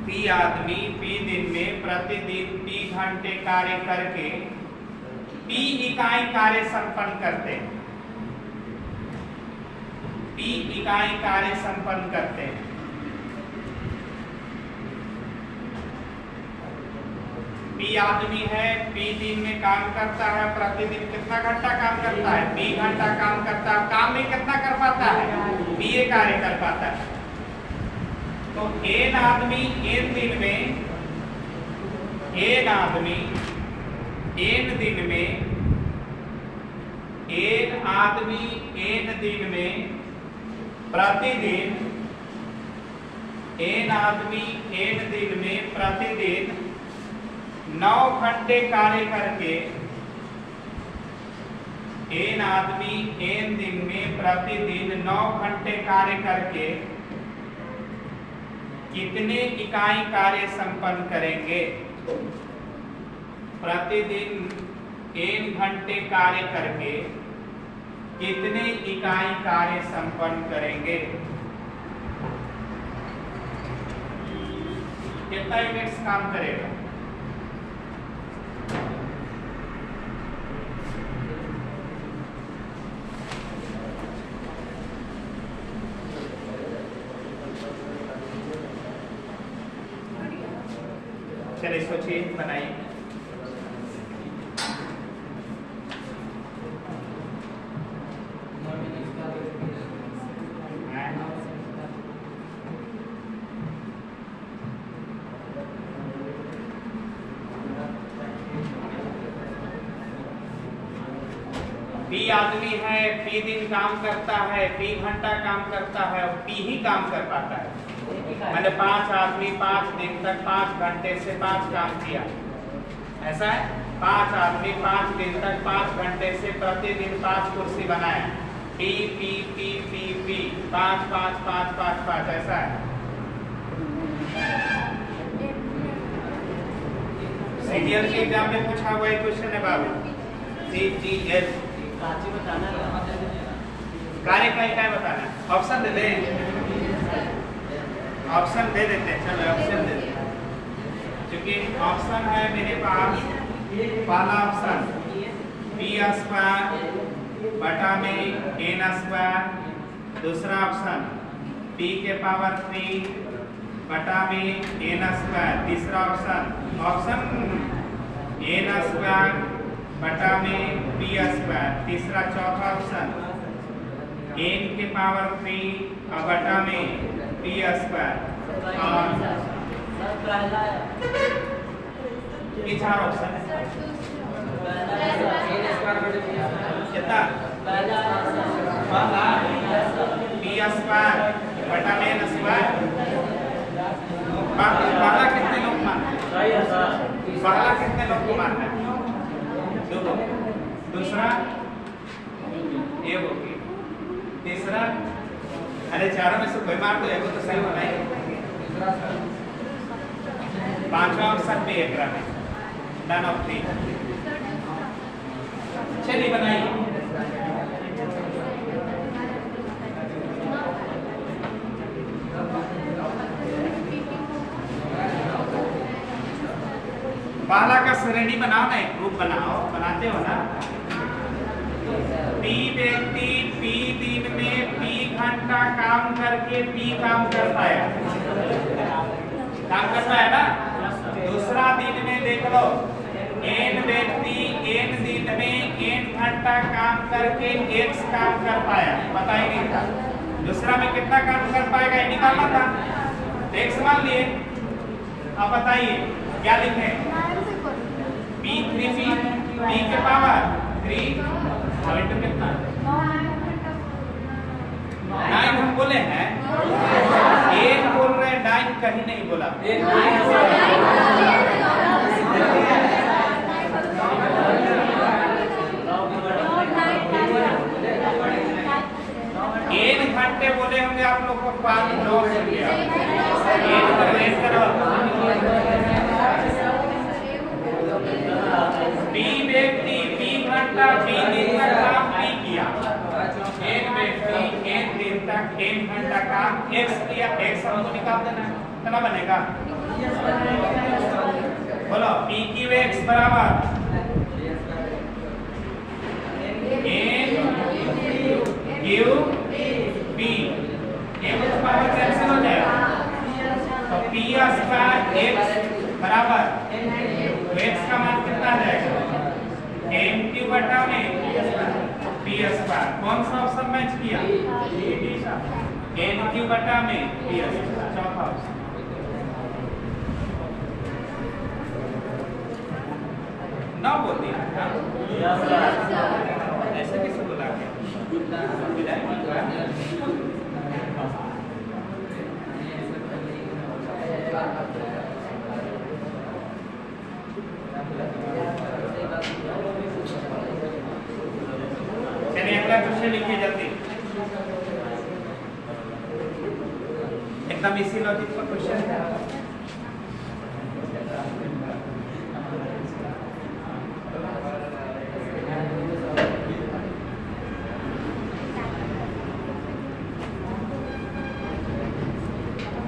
Speaker 1: P आदमी P दिन में प्रतिदिन P घंटे कार्य करके P इकाई कार्य संपन्न करते हैं, P इकाई कार्य संपन्न करते हैं। P आदमी है, P दिन में काम करता है, प्रतिदिन कितना घंटा काम करता है 20 घंटा काम करता है। काम में कितना कर पाता है 20 कार्य कर पाता है। तो N आदमी N दिन में प्रतिदिन 9 घंटे कार्य करके, N आदमी N दिन में प्रतिदिन 9 घंटे कार्य करके कितने इकाई कार्य संपन्न करेंगे। प्रतिदिन N घंटे कार्य करके कितने इकाई कार्य संपन्न करेंगे? कितना यूनिट्स काम करेगा? चलिए सोचिए, बनाइए। पी आदमी है, पी दिन काम करता है, पी घंटा काम करता है और पी ही काम कर पाता है। मैंने 5 आदमी 5 दिन तक 5 घंटे से 5 काम किया, ऐसा है। 5 आदमी 5 दिन तक 5 घंटे से प्रतिदिन 5 कुर्सी बनाया। P P P P P 5 5 5 5 5, ऐसा है। सीजीएल के एग्जाम में पूछा हुआ क्वेश्चन है बाबू। सीजीएल कार्य का इकाई बताना है। ऑप्शन दे दें, ऑप्शन दे देते हैं। चलो ऑप्शन दे देते हैं, क्योंकि ऑप्शन है मेरे पास। पहला ऑप्शन पी स्क्वायर बटा में एन स्क्वायर। दूसरा ऑप्शन पी के पावर 3 बटा में एन स्क्वायर। तीसरा ऑप्शन एन स्क्वायर बटा में पी स्क्वायर। तीसरा चौथा ऑप्शन एन के पावर 3 बटा में पी स्क्वायर। और ये 4 ऑप्शन है। कितना? पहला पी स्क्वायर बटा में एन स्क्वायर। पहला कितने लोग मानते हैं? पहला कितने लोग को मानना है? दूसरा ये होगी। तीसरा, अरे चारों में से कोई मार दो, एक तो सही होना ही। पांचवा ऑप्शन पे एक रहा, नन ऑफ थ्री। चलिए बनाइए। पहला का श्रेणी बनाओ ना, एक ग्रुप बनाओ, बनाते हो ना। पी व्यक्ति पी दिन में पी घंटा काम करके पी काम कर पाया, काम कर पाया ना। दूसरा दिन में देख लो, एन व्यक्ति एन दिन में एन घंटा काम करके एक्स काम कर पाया, पता ही नहीं था। दूसरा में कितना काम कर पाएगा ये निकालना था, एक्स मान लिए। अब बताइए क्या लिखे? पी 3 पी के पावर 3 तो कितना? 9 हम बोले हैं, 1 बोल रहे हैं, 9 कहीं नहीं बोला। एक घंटे बोले होंगे आप लोग को, 5 9 हो गया। एक पर वेट करो। पी व्यक्ति पी घंटा पी दिन तक काम नहीं किया। एक व्यक्ति एक दिन तक 1 घंटा काम एक्स किया, एक्स हमको निकाल देना है, कितना बनेगा? बोलो पी क्यू एक्स बराबर एन क्यू पी। एक पावर कैंसिल हो जाएगा, तो पी स्क्वायर एक्स बराबर एक्स का मान कितना आ जाएगा? एन क्यू बटा में पी स्क्वायर। कौन सा ऑप्शन मैच किया? एन क्यू बटा में पी स्क्वायर, चौथा ऑप्शन। ना बोल दिया ऐसे किसे बोला गया? चलिए अगला क्वेश्चन लिखिए जल्दी, एकदम इसी लॉजिक का क्वेश्चन है।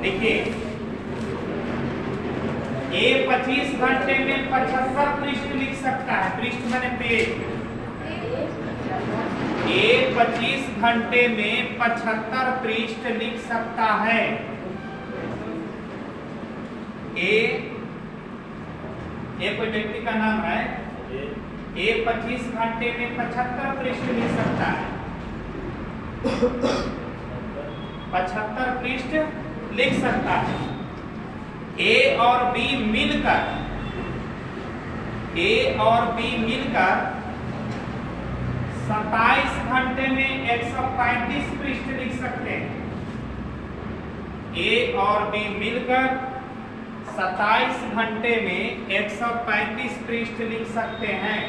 Speaker 1: देखिए ए 25 घंटे में 75 पृष्ठ लिख सकता है, पृष्ठ माने पेज। ए 25 घंटे में 75 पृष्ठ लिख सकता है। ए कोई व्यक्ति का नाम है, ए 25 घंटे में 75 पृष्ठ लिख सकता है। 75 पृष्ठ लिख सकता है। ए और बी मिलकर 27 घंटे में 135 पृष्ठ लिख सकते हैं। ए और बी मिलकर 27 घंटे में 135 पृष्ठ लिख सकते हैं।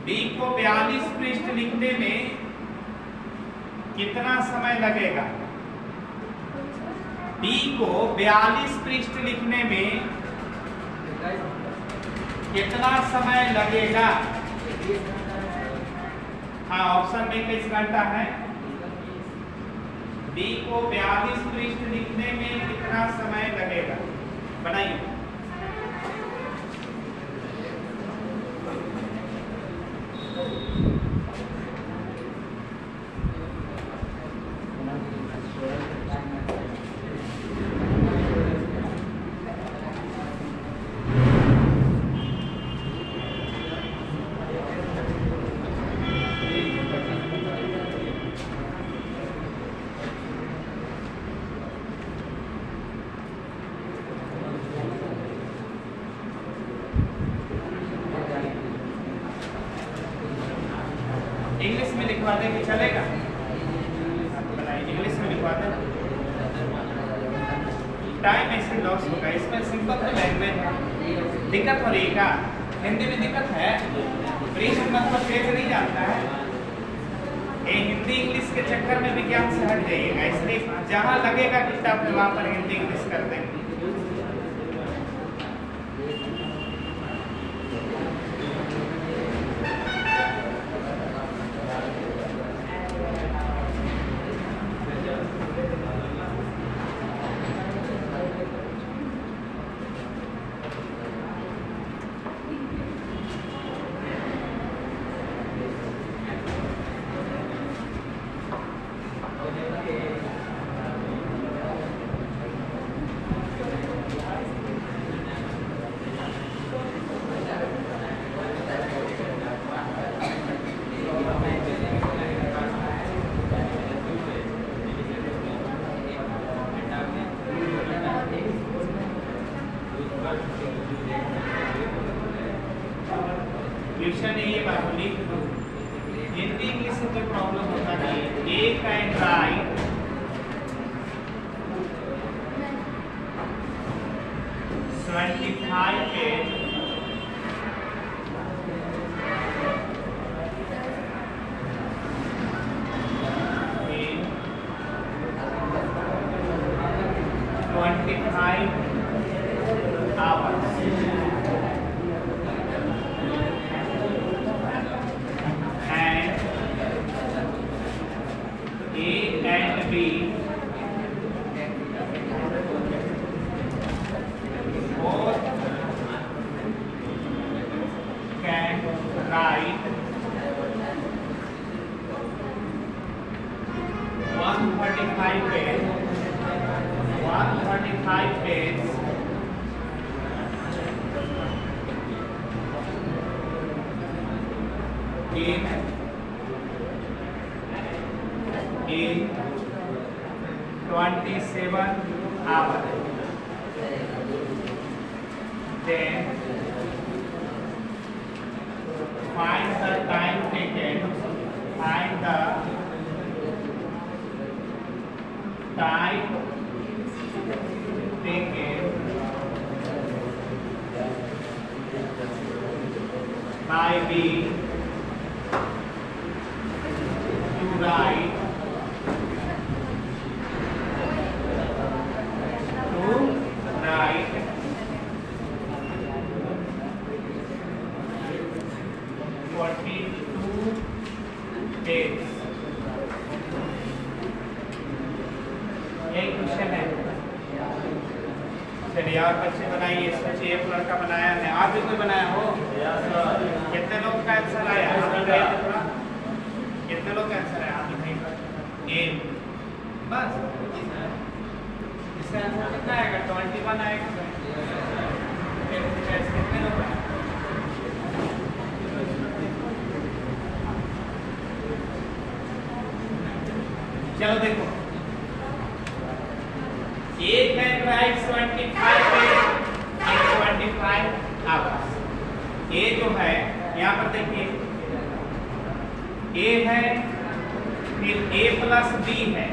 Speaker 1: बी को 42 पृष्ठ लिखने में कितना समय लगेगा? बी को 42 पृष्ठ लिखने में कितना समय लगेगा? हाँ, ऑप्शन में 21 घंटा है। बी को 42 पृष्ठ लिखने में कितना समय लगेगा? बनाइए। इंग्लिश में लिखवा दें कि चलेगा? इंग्लिश में लिखवा दें, टाइम ऐसे लॉस होगा। इसमें सिंपल तो लैंग्वेज है। दिक्कत हो रही है क्या? हिंदी में दिक्कत है? पृष्ठ मतलब पेज नहीं जानता है। ये हिंदी इंग्लिश के चक्कर में विज्ञान से हट जाइएगा। इसलिए जहाँ लगेगा किताब में वहाँ पर हिंदी इंग्लिश कर देंगे। क्वेश्चन ये बाबू लिख दो। हिंदी इंग्लिश से कोई प्रॉब्लम होता नहीं है। I can write 25 page in 25 hours. And B both can write 135 page in 27 hours. Then find the time taken. Find the time taken by B to write 42 x. यही question है। चलिए और बच्चे बनाइए। सोचिए एक लड़का बनाया है, आप भी कोई बनाया हो? कितने लोग का आंसर आया? कितने लोग का आंसर आया? आप बताइए। एक बस। इसका आंसर कितना आएगा? 21 आएगा। कितने लोग आए? चलो देखो, एक है राइट 25 पे 25 आवर्स। ए जो है यहाँ पर देखिए, ए है, फिर ए प्लस बी है,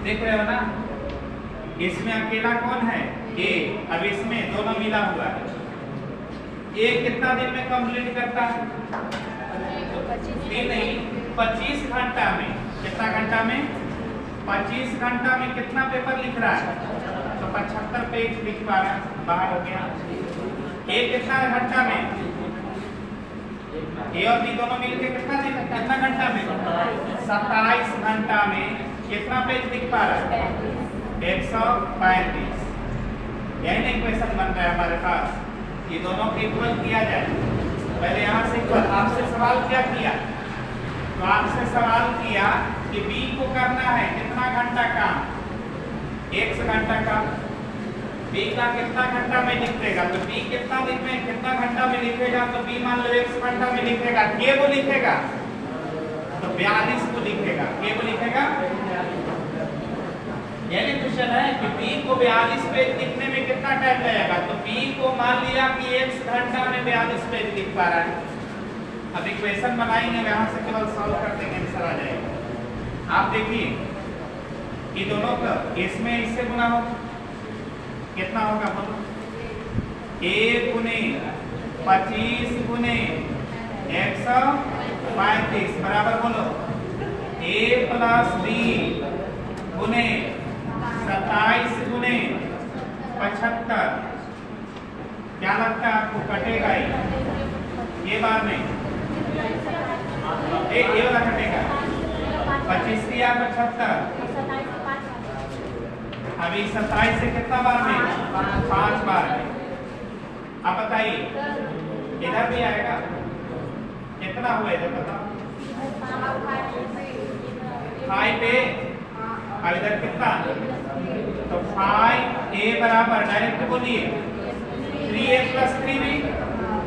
Speaker 1: देख रहे हो ना? इसमें अकेला कौन है? ए। अब इसमें दोनों मिला हुआ है। ए कितना दिन में कंप्लीट करता है? नहीं, 25 घंटा में। कितना घंटा में? 25 घंटा में कितना पेपर लिख रहा है? तो 75 पेज लिख पा रहा है, बाहर हो गया। ए कितना घंटा में? ए और बी दोनों मिलकर कितना घंटा में? 27 घंटा में कितना पेज लिख पा रहा है? 135। यही नहीं क्वेश्चन बन रहा है हमारे पास। ये दोनों को इक्वल किया जाए। पहले यहाँ से इक्वल। आपसे सवाल क्या किया? तो आपसे सवाल किया कि बी को करना है कितना घंटा काम? 1 घंटा का। बी का कितना घंटा में लिखेगा? तो बी कितना दिन में कितना घंटा में लिखेगा? तो बी मान लो 1 घंटा में लिखेगा। के को लिखेगा तो 42 को लिखेगा। के को लिखेगा, यानी क्वेश्चन है कि बी को 42 पेज लिखने में कितना टाइम लगेगा? तो बी को मान लिया कि 1 घंटा में 42 पेज लिख पा रहा है। अब इक्वेशन बनाएंगे, यहाँ से केवल सॉल्व कर देंगे, आंसर आ जाएगा। आप देखिए, ये दोनों का इसमें इससे गुना हो कितना होगा? बोलो। ए गुने 25 गुने 135 बराबर बोलो ए प्लस बी गुने 27 गुने 75। क्या लगता है आपको कटेगा? ये बार में ये वाला कटेगा। 25 दिया 75। अभी 27 से कितना बार में? 5 बार में। अब बताइए इधर भी आएगा कितना हुआ? इधर बताओ। 5 पे अब इधर कितना? तो 5a बराबर डायरेक्ट बोलिए 3a plus 3b।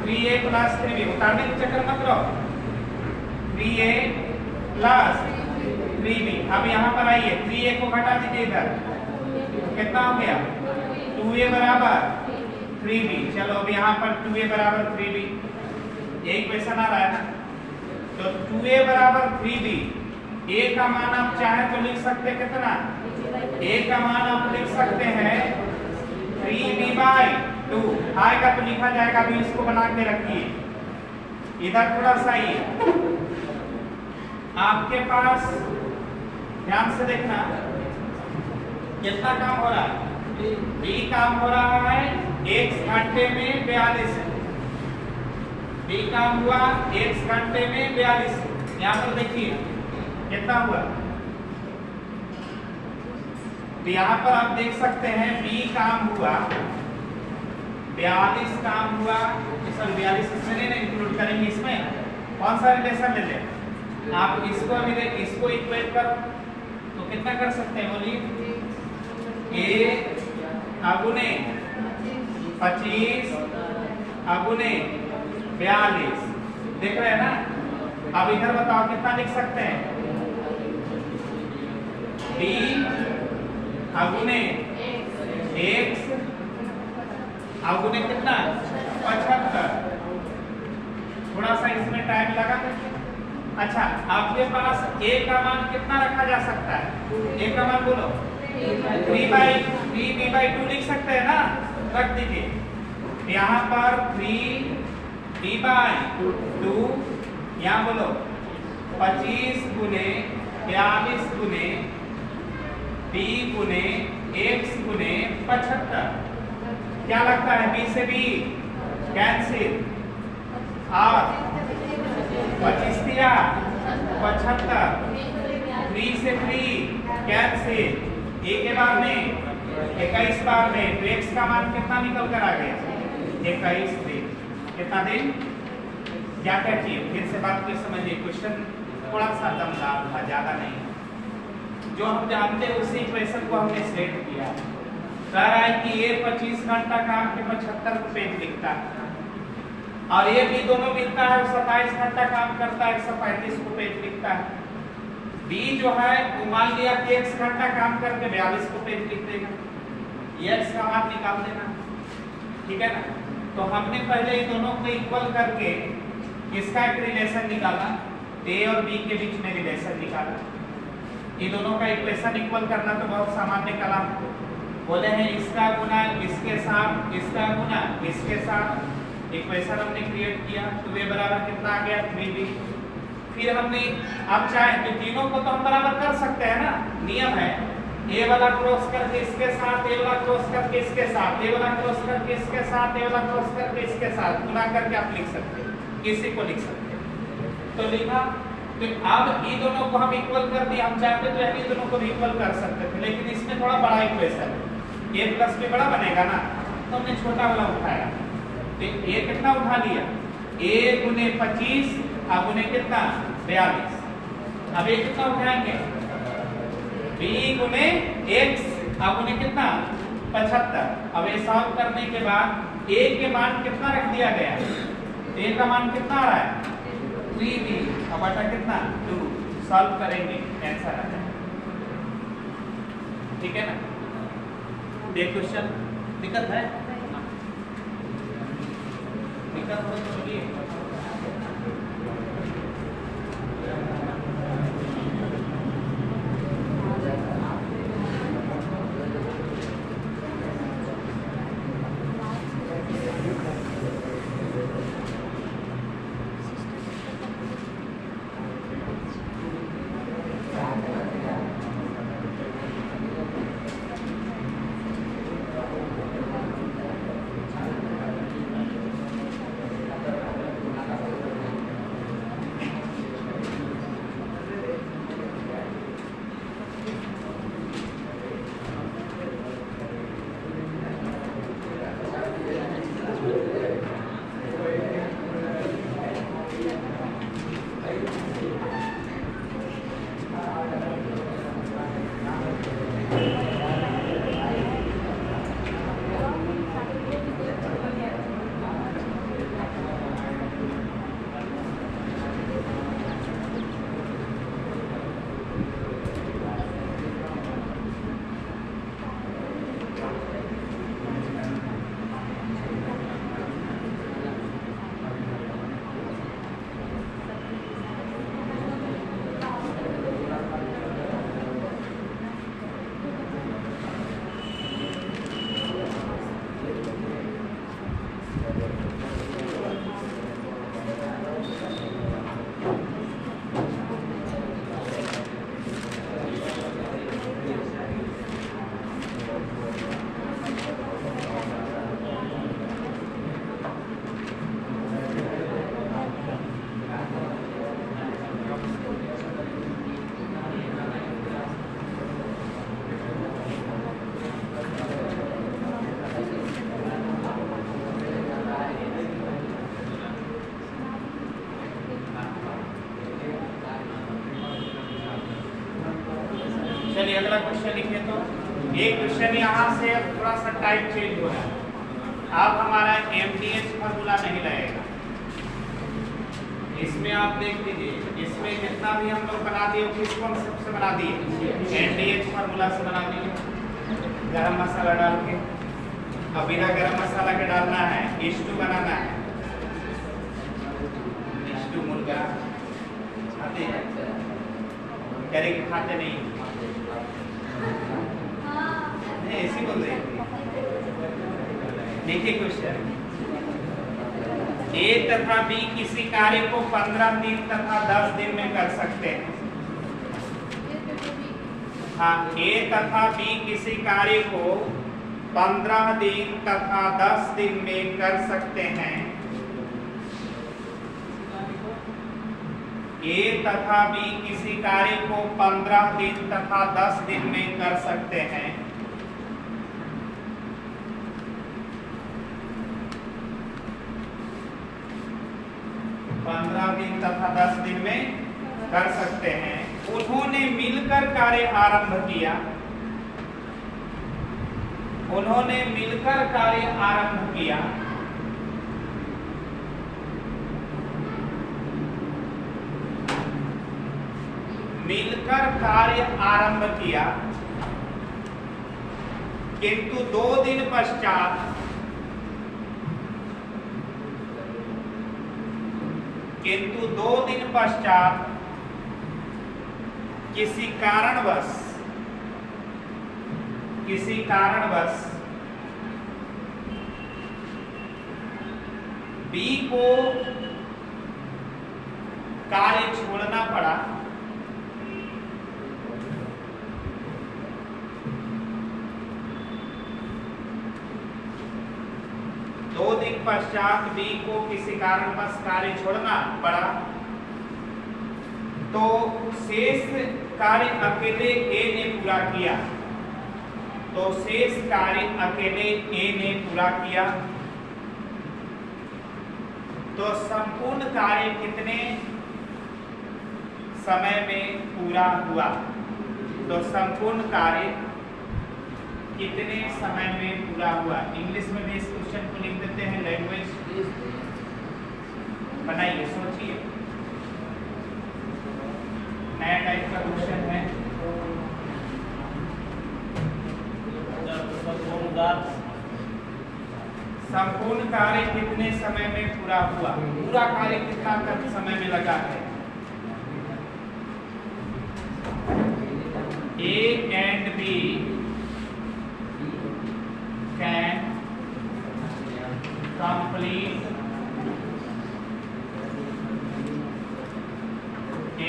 Speaker 1: 3a plus 3b उतारने के चक्कर मत रहो। 3a plus 3b। अब यहाँ पर आइए, 3a को घटा दीजिए इधर, कितना हो गया? 2a बराबर 3b। चलो अब यहाँ पर 2a बराबर 3b, यही क्वेश्चन आ रहा है ना? तो 2a बराबर 3b। a का मान आप चाहे तो लिख सकते कितना? a का मान आप लिख सकते हैं 3b/2 आएगा तो लिखा जाएगा। अभी इसको बना के रखिए। इधर थोड़ा सा ही आपके पास ध्यान से देखना कितना काम हो रहा है। बी काम हो रहा है 1 घंटे में 42। बी काम हुआ 1 घंटे में 42। यहाँ पर देखिए कितना हुआ। तो यहाँ पर आप देख सकते हैं बी काम हुआ 42 काम हुआ। सर 42 इसमें नहीं इंक्लूड करेंगे। इसमें कौन सा रिलेशन ले लें? आप इसको अभी देख, इसको इक्वेट करो तो कितना कर सकते हैं? बोलिए ए अगुने 25 अगुने 42। देख रहे हैं ना? अब इधर बताओ कितना लिख सकते हैं? बी अगुने x अगुने कितना? 75। थोड़ा सा इसमें टाइम लगा। अच्छा, आपके पास a का मान कितना रखा जा सकता है? a का मान बोलो 3b/2 लिख सकते हैं ना? रख दीजिए। यहाँ पर 3b/2, यहाँ बोलो 25 गुने 42 गुने b गुने x गुने 75। क्या लगता है? b से b कैंसिल और 25 दिया 75, 3 से 3 कैंसिल, एक के बाद में 21 बार में, तो x का मान कितना निकल कर आ गया? 21 दिन। कितना दिन? क्या क्या चाहिए? फिर से बात को समझिए, क्वेश्चन थोड़ा सा दमदार था, ज्यादा नहीं। जो हम जानते हैं उसी इक्वेशन को हमने सेट किया। कह रहा है कि ये 25 घंटा काम के 75 पेज लिखता है, और ये भी दोनों मिलता है 27 घंटा काम करता है, 135 को पेज लिखता है। बी जो है वो मान लिया कि 1 घंटा काम करके 42 को पेज लिख देगा, ये x का मान निकाल देना, ठीक है ना। तो हमने पहले इन दोनों को इक्वल करके इसका एक रिलेशन निकाला, a और b के बीच में रिलेशन निकाला। इन दोनों का इक्वेशन इक्वल करना तो बहुत सामान्य कलाम, बोले हैं इसका गुना इसके साथ, इसका गुना इसके साथ, इक्वेशन हमने क्रिएट किया। तो ये बराबर कितना आ गया? 3b। फिर हमने अब चाहे तो तीनों को तो हम बराबर कर सकते हैं ना, नियम है ए वाला क्रॉस करके इसके साथ, ए वाला क्रॉस करके इसके साथ, ए वाला क्रॉस करके इसके साथ, ए वाला क्रॉस करके इसके साथ, गुना करके आप लिख सकते हैं, किसी को लिख सकते हैं। तो लिखा, तो अब ये दोनों को हम इक्वल कर दिया। हम चाहते तो ये दोनों को भी इक्वल कर सकते थे, लेकिन इसमें थोड़ा बड़ा इक्वेशन है, a प्लस b बड़ा बनेगा ना, तो हमने छोटा वाला उठाया। तो a कितना उठा लिया? a गुने 25 अब गुने कितना? 42। अब ये कितना उठाएंगे? b गुने x अब गुने कितना? 75। अब ये सॉल्व करने के बाद a के मान कितना रख दिया गया? a का मान कितना आ रहा है? 3b, अब बटा कितना? 2। सॉल्व करेंगे, आंसर आ जाएगा, ठीक है ना। देख क्वेश्चन, दिक्कत है? दिक्कत हो तो बोलिए। चलिए अगला क्वेश्चन लिखिए। तो एक क्वेश्चन यहाँ से थोड़ा सा टाइप चेंज हो रहा है। अब हमारा MDH फार्मूला नहीं लगेगा, इसमें आप देख लीजिए, इसमें जितना भी हम लोग बना दिए किस कॉन्सेप्ट से बना दिए? NDH फार्मूला से बना दिए, गरम मसाला डाल के। अब बिना गरम मसाला के डालना है, स्टू बनाना है, स्टू मुर्गा खाते हैं, कह कि खाते नहीं, ऐसी बोल रहे। देखिए क्वेश्चन, A तथा B किसी कार्य को 15 दिन तथा 10 दिन में कर सकते हैं। हाँ, A तथा B किसी कार्य को 15 दिन तथा 10 दिन में कर सकते हैं। ए तथा बी किसी कार्य को 15 दिन तथा 10 दिन में कर सकते हैं, तथा 10 दिन में कर सकते हैं। उन्होंने मिलकर कार्य आरंभ किया, उन्होंने मिलकर कार्य आरंभ किया, मिलकर कार्य आरंभ किया, किंतु 2 दिन पश्चात किसी कारणवश बी को कार्य छोड़ना पड़ा, दो दिन पश्चात बी को किसी कारणवश कार्य छोड़ना पड़ा, तो शेष कार्य अकेले ए ने पूरा किया, तो संपूर्ण कार्य कितने समय में पूरा हुआ? तो संपूर्ण कार्य कितने समय में पूरा हुआ? इंग्लिश में भी इस क्वेश्चन को लिख देते हैं, लैंग्वेज बनाइए, सोचिए, नया टाइप का क्वेश्चन है। संपूर्ण कार्य कितने समय में पूरा हुआ? पूरा कार्य कितना समय में लगा है? A and B can complete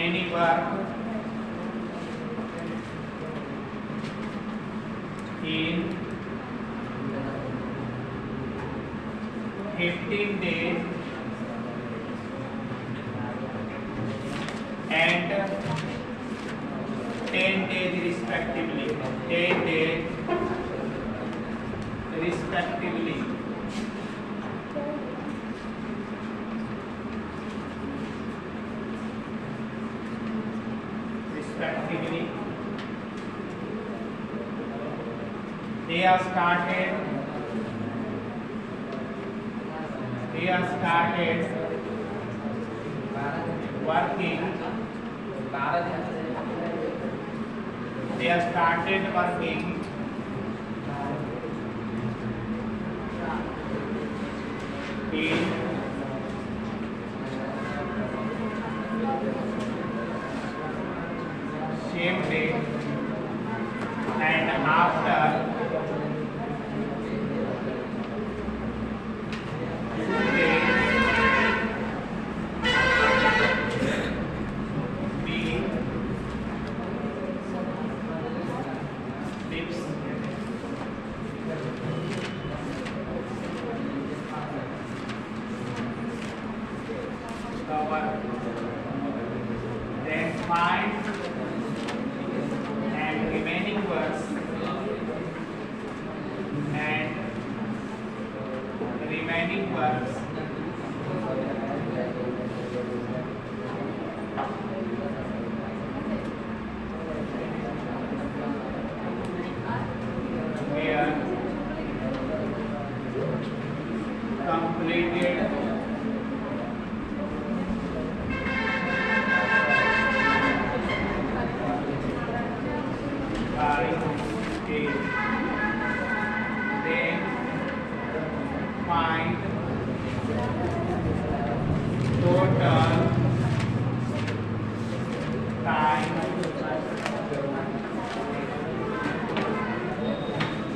Speaker 1: any work in 15 days and 10 days respectively. 10 days respectively. They are started working. They are started working in same day, and after 2 days then find and remaining works were completed by A. Then find total time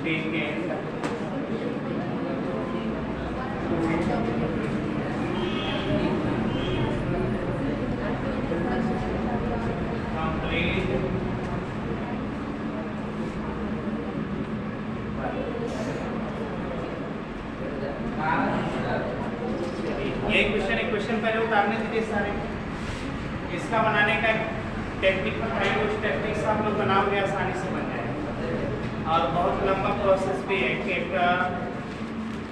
Speaker 1: taken complete ये question पहले उतारने दीजिए सारे, ये इसका बनाने का technical है, कुछ टेक्निक्स आप लोग बनाओगे आसानी से बन जाएगा। और बहुत लंबा प्रोसेस भी है कि एक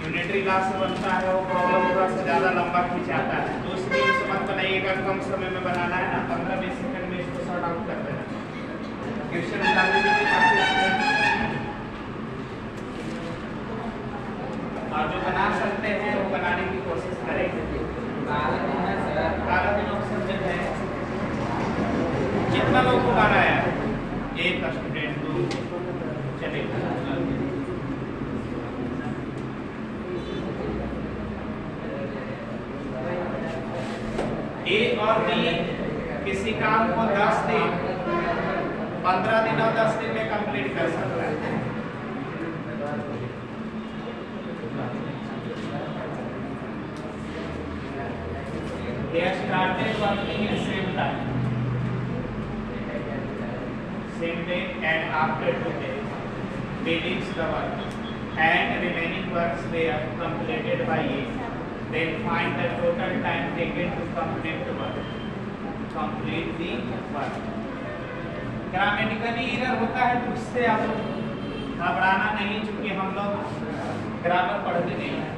Speaker 1: यूनिटरी लॉ से बनता है, वो प्रॉब्लम थोड़ा सा ज़्यादा लंबा खिंचाता है, तो उसके लिए समझ बनाइएगा, कम समय में बनाना है ना, 15-20 सेकंड में इसको सॉर्ट आउट कर देना। क्वेश्चन डालने के लिए काफी, और जो बना सकते हैं वो बनाने की कोशिश करेंगे। काला दिन ऑप्शन में है, कितना लोग को बनाया है? एक स्टूडेंट, दो, चलेगा। ए और बी किसी काम को 10 दिन, 15 दिन और 10 दिन में कंप्लीट कर सकता है। They started working in same time, same day, and after 2 days, they leaves the work, and remaining works they are completed by A. Then find the total time taken to complete the work. Complete the work. Grammatically error होता है तो उससे आप घबराना नहीं, चूंकि हम लोग ग्रामर पढ़ते नहीं हैं।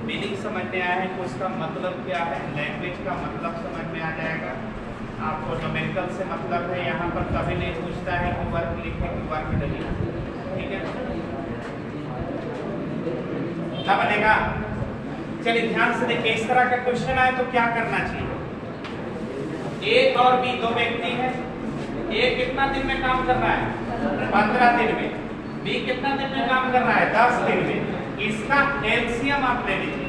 Speaker 1: मीनिंग समझ में आया है कि उसका मतलब क्या है, लैंग्वेज का मतलब समझ में आ जाएगा। आपको न्यूमेरिकल से मतलब है, यहाँ पर कभी नहीं पूछता है कि वर्क लिखे कि वर्क डली, ठीक है ना, बनेगा। चलिए ध्यान से देखिए, इस तरह का क्वेश्चन आए तो क्या करना चाहिए। ए और बी दो व्यक्ति हैं, ए कितना दिन में काम कर रहा है? 15 दिन में। बी कितना दिन में काम कर रहा है? 10 दिन में। इसका एलसीएम आप ले लीजिए।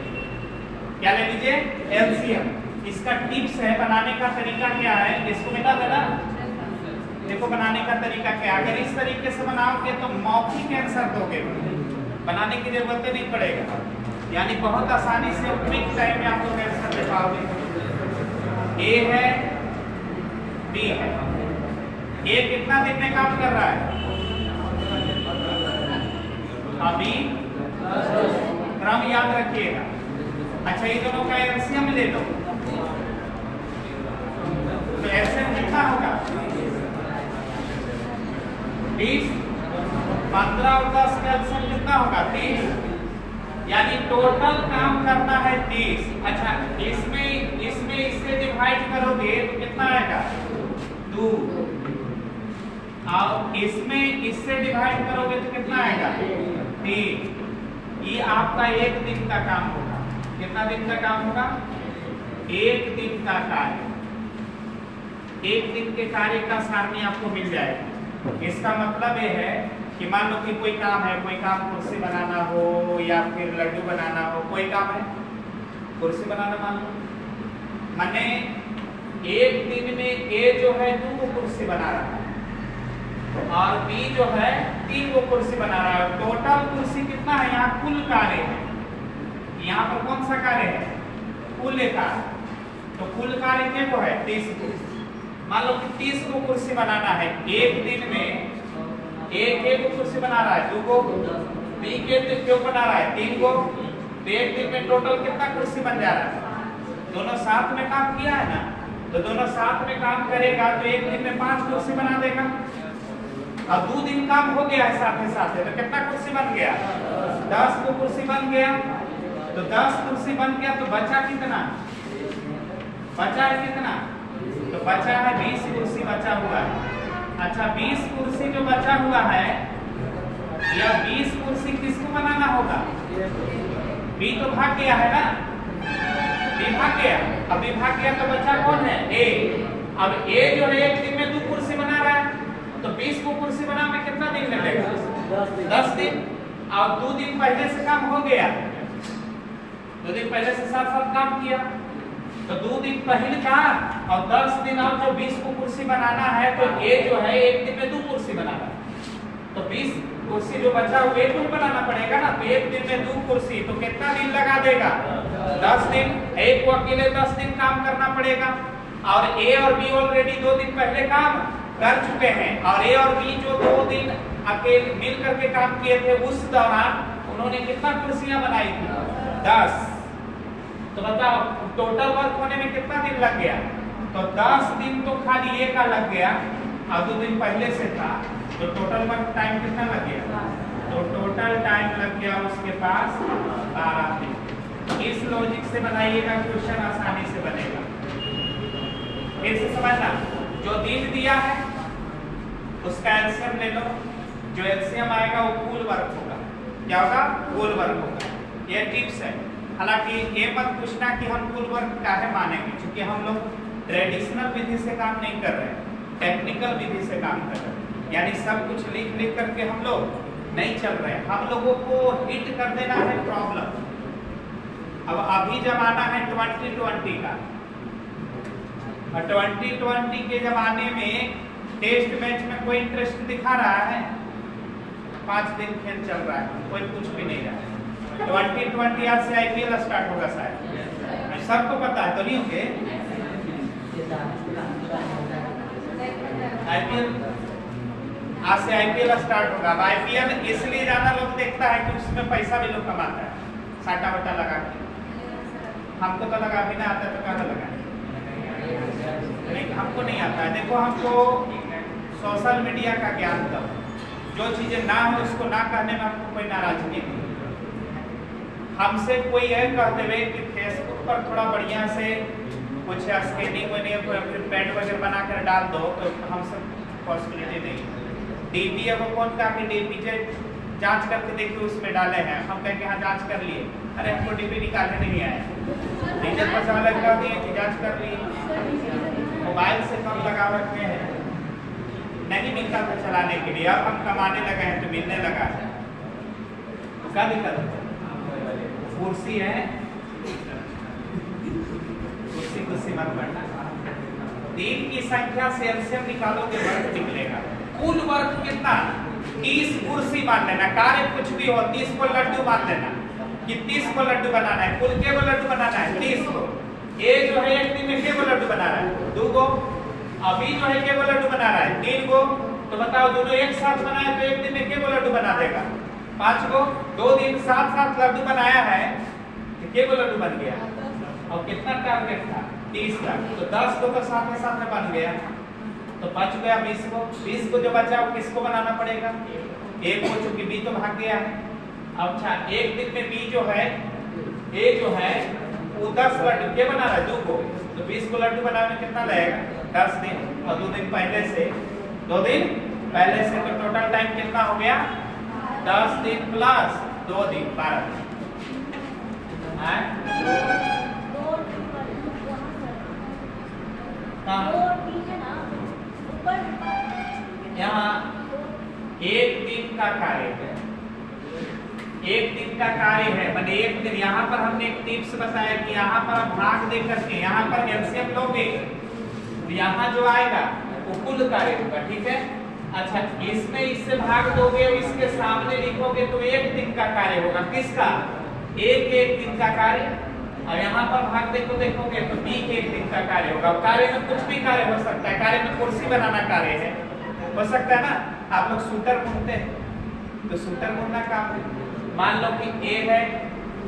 Speaker 1: क्या ले लीजिए? एलसीएम। इसका टिप्स है, बनाने का तरीका क्या है, इसको मिटा देना। देखो बनाने का तरीका क्या, अगर इस तरीके से बनाओगे तो मौखिक आंसर दोगे, बनाने की जरूरत नहीं पड़ेगा, यानी बहुत आसानी से क्विक टाइम में आप लोग आंसर दे पाओगे। ए है, बी है। ए कितना दिन में काम कर रहा है? अभी क्रम याद रखिएगा। अच्छा, ये दोनों का एलसीएम ले लो, तो एलसीएम कितना होगा? 20, 15 और 10 का एलसीएम कितना होगा? 30, यानी टोटल काम करना है 30। अच्छा, इसमें इससे डिवाइड करोगे तो कितना आएगा? 2, और इसमें इससे डिवाइड करोगे तो कितना आएगा? 3। ये आपका एक दिन का काम होगा। कितना दिन का काम होगा? एक दिन का कार्य। एक दिन के कार्य का सारणी आपको मिल जाएगा। इसका मतलब ये है कि मान लो कि कोई काम है, कोई काम कुर्सी बनाना हो या फिर लड्डू बनाना हो, कोई काम है कुर्सी बनाना मान लो, माने एक दिन में ए जो है 2 कुर्सी बना रहा है और बी जो है 3 कुर्सी बना रहा है। टोटल कुर्सी कितना है? यहाँ कुल कार्य है, यहाँ पर कौन सा कार्य है? कुल कार्य। तो कुल कार्य क्या को है? 30 कुर्सी। मान लो कि 30 कुर्सी बनाना है एक दिन में। एक कुर्सी बना रहा है 2 को, बी के क्यों बना रहा है 3 को, तो एक दिन में टोटल कितना कुर्सी बन जा रहा है? दोनों साथ में काम किया है ना, तो दोनों साथ में काम करेगा तो एक दिन में 5 कुर्सी बना देगा। अब 2 दिन काम हो गया है साथ ही साथ, तो कितना कुर्सी बन गया? 10 कुर्सी बन गया। तो 10 कुर्सी बन गया तो बचा कितना? बचा है कितना? तो बचा है 20 कुर्सी बचा हुआ है। अच्छा, 20 कुर्सी जो बचा हुआ है, या 20 कुर्सी किसको बनाना होगा? बी तो भाग गया है ना, बी भाग गया। अब बी भाग गया तो बचा कौन है? ए। अब ए जो है एक दिन में 2 कुर्सी बना रहा है, तो 20 को कुर्सी बनाने में कितना दिन लगेगा? 10 दिन। और 2 दिन पहले से काम हो गया, 2 दिन पहले से साथ साथ काम किया, तो 2 दिन पहले का और 10 दिन और जो 20 को कुर्सी बनाना है, तो ए जो है एक दिन में 2 कुर्सी बनाना है, तो 20 कुर्सी जो बचा हुआ एक दिन बनाना पड़ेगा ना, तो एक दिन में 2 कुर्सी, तो कितना दिन लगा देगा? 10 दिन। एक को अकेले 10 दिन काम करना पड़ेगा, और ए और बी ऑलरेडी 2 दिन पहले काम कर चुके हैं, और ए और बी जो 2 दिन अकेले मिल करके काम किए थे, उस दौरान उन्होंने कितना कुर्सियां बनाई थी? 10। तो बताओ टोटल वर्क होने में कितना दिन लग गया? तो 10 दिन तो खाली ये का लग गया और 2 दिन पहले से था, तो टोटल वर्क टाइम कितना लग गया? तो टोटल टाइम लग गया उसके पास 12 दिन। इस लॉजिक से बनाइएगा, क्वेश्चन आसानी से बनेगा। फिर से समझना, जो दिन दिया है उसका एलसीएम ले लो, जो एलसीएम आएगा वो कुल वर्क होगा। क्या होगा? कुल वर्क होगा। ये टिप्स है। हालांकि ये मत पूछना कि हम कुल वर्क काहे मानेंगे, क्योंकि हम लोग ट्रेडिशनल विधि से काम नहीं कर रहे हैं, टेक्निकल विधि से काम कर रहे हैं। यानी सब कुछ लिख लिख करके हम लोग नहीं चल रहे हैं। हम लोगों को हिट कर देना है प्रॉब्लम। अब अभी जमाना है 2020 का, और 2020 के जमाने में टेस्ट मैच में कोई इंटरेस्ट दिखा रहा है? 5 दिन खेल चल रहा है, कोई कुछ भी नहीं रहा है। 2020 आज से आईपीएल स्टार्ट होगा शायद, सबको पता है तो नहीं होंगे? आईपीएल आज से आईपीएल स्टार्ट होगा। अब आईपीएल इसलिए ज्यादा लोग देखता है कि उसमें पैसा भी लोग कमाता है, साटा वाटा लगा के। हमको तो लगा भी ना आता तो कहाँ लगा? नहीं, हमको नहीं आता है। देखो, हमको सोशल मीडिया का ज्ञान दो, जो चीजें ना हो उसको ना कहने में हमको कोई नाराजगी नहीं। हमसे कोई यह कह देवे कि फेसबुक पर थोड़ा बढ़िया से कुछ स्कैनिंग पैड वगैरह बना कर डाल दो, तो हमसे पॉसिबिलिटी नहीं। डीपी अब कौन कहा कि डीपी से जांच करके देखिए उसमें डाले हैं, हम कहें कि हाँ जांच कर लिए। अरे हमको डीपी निकालने नहीं आया, डीजल पर चाला कर दिए कि जांच कर लिए। मोबाइल से कम लगा रखे हैं, नहीं मिलता था चलाने के लिए, अब हम कमाने लगे हैं तो मिलने लगा है। क्या दिक्कत है? कुर्सी है, कुर्सी मत बढ़ना। 3 की संख्या से एलसीएम निकालोगे वर्क निकलेगा। कुल वर्क कितना? 30 कुर्सी मान लेना, कार्य कुछ भी हो 30 को लड्डू मान लेना कि 30 को लड्डू बनाना है। कुल के को लड्डू बनाना है? 30 को। ये जो है एक दिन में के को लड्डू बना रहा है? 2 को। अभी जो है के को लड्डू बना रहा है? 3 को। तो बताओ, दोनों एक साथ बनाए तो एक दिन में के को लड्डू बना देगा? 5 को। 2 दिन साथ लड्डू बनाया है तो के को लड्डू बन गया। और कितना टारगेट था? 30 का। तो 10 को तो साथ में बन गया, तो बच गया 20 को। 20 को जो बचा वो किसको बनाना पड़ेगा? 1 को, चूंकि बी तो भाग गया है। अब अच्छा, एक दिन में बी जो है, ए जो है वो 10 लड्डू के बना रहा है 2 को, तो 20 को लड्डू बनाने में कितना लगेगा? 10 दिन। और 2 दिन पहले से, 2 दिन पहले से, तो टोटल टाइम कितना हो गया? 10 दिन प्लस 2 दिन 12 दिन। यहाँ 1 दिन का कार्य है, 1 दिन का कार्य है, मैंने 1 दिन। यहाँ पर हमने एक टिप्स बताया कि यहाँ पर आप भाग दे करके यहाँ पर एलसीएम लोगे तो यहाँ जो आएगा वो कुल कार्य होगा। ठीक है? अच्छा, इसमें इससे भाग दोगे, इसके सामने लिखोगे तो 1 दिन का कार्य होगा। किसका? एक दिन का कार्य। और यहाँ पर भाग देखोगे तो बी के 1 दिन का कार्य होगा। कार्य में कुछ भी कार्य हो सकता है। कार्य में कुर्सी बनाना कार्य है, हो सकता है ना? आप लोग सूटर बुनते हैं तो सूटर बुनना काम है। मान लो कि ए है,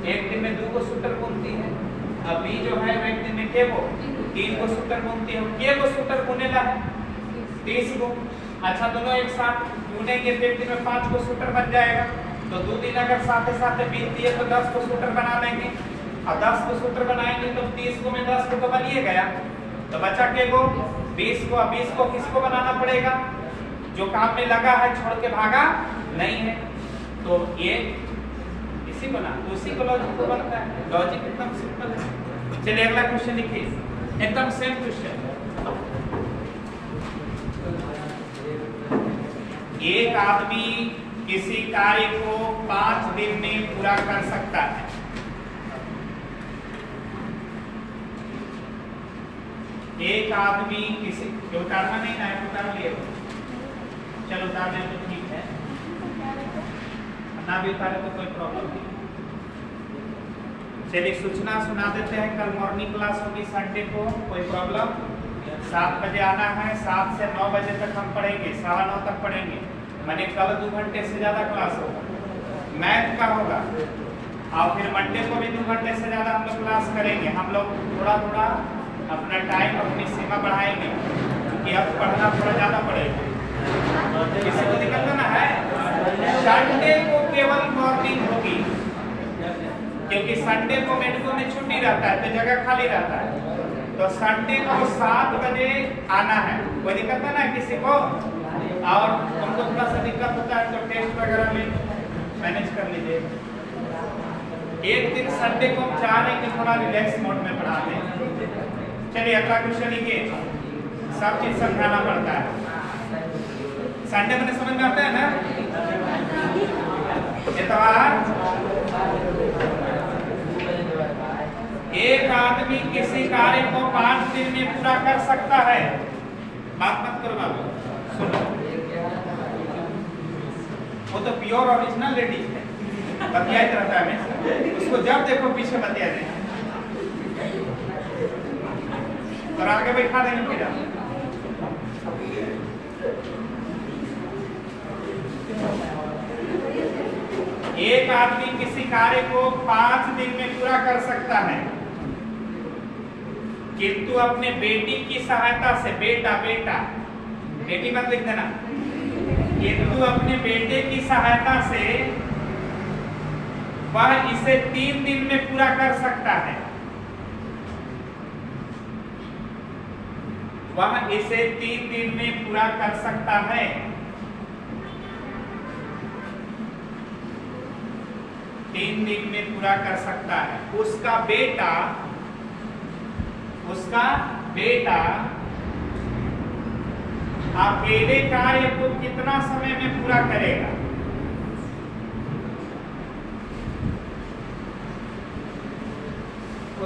Speaker 1: 1 दिन में 2 को सूटर बुनती है। अब बी जो है 1 दिन में के को 3 को सूटर बुनती है। के को सूटर बुनेला है 30 को। अच्छा, दोनों एक साथ बुनेंगे तो 1 दिन में 5 को सूटर बन जाएगा। तो 2 दिन अगर साथ बीतती है तो 10 को सूटर बना लेंगे, और 10 को सूत्र बनाएंगे तो 30 को में 10 को तो बनिए गया। तो बचा के को 20 को। 20 को किसको बनाना पड़ेगा? जो काम में लगा है, छोड़ के भागा नहीं है। तो ये इसी को ना, तो उसी को लॉजिक को बनता है। लॉजिक एकदम सिंपल है। चलिए अगला क्वेश्चन लिखिए, एकदम सेम क्वेश्चन। एक आदमी किसी कार्य को 5 दिन में पूरा कर सकता है। एक आदमी किसी, उतारना नहीं ना, उतार लिए, चलो उतारने तो ठीक है, ना भी उतारे तो कोई प्रॉब्लम नहीं। चलिए सूचना सुना देते हैं, कल मॉर्निंग क्लास होगी संडे को, कोई प्रॉब्लम? 7 बजे आना है, 7 से 9 बजे तक हम पढ़ेंगे, 9:15 तक पढ़ेंगे। मैंने कल 2 घंटे से ज्यादा क्लास होगा, मैथ का होगा। और फिर मंडे को भी 2 घंटे से ज्यादा हम लोग क्लास करेंगे। हम लोग थोड़ा अपना टाइम अपनी सीमा बढ़ाएंगे कि अब पढ़ना थोड़ा ज्यादा पड़ेगा। किसी को निकलना है, संडे को केवल मॉर्निंग होगी क्योंकि संडे को मेडिको में छुट्टी रहता है तो जगह खाली रहता है, तो संडे को 7 बजे आना है। कोई दिक्कत है ना किसी को? और उनको थोड़ा सा दिक्कत होता है तो टेस्ट वगैरह में मैनेज कर लीजिए। एक दिन संडे को हम चाह रहे हैं कि थोड़ा रिलैक्स मोड में पढ़ा दें। चलिए अगला क्वेश्चन लिखिए। सब चीज समझाना पड़ता है। संडे मैंने समझ में आता है ना? इतवार, एक आदमी किसी कार्य को 5 दिन में पूरा कर सकता है। बात मत करो बाबू, सुनो। वो तो प्योर ओरिजिनल लेडीज है, बतियात रहता है, उसको जब देखो पीछे बतिया दें और आगे बैठा देंगे फिर। एक आदमी किसी कार्य को 5 दिन में पूरा कर सकता है किंतु अपने बेटी की सहायता से, बेटा बेटी मत लिख देना, किंतु अपने बेटे की सहायता से वह इसे 3 दिन में पूरा कर सकता है। वह इसे 3 दिन में पूरा कर सकता है। तीन दिन में पूरा कर सकता है। उसका बेटा अकेले कार्य को कितना समय में पूरा करेगा?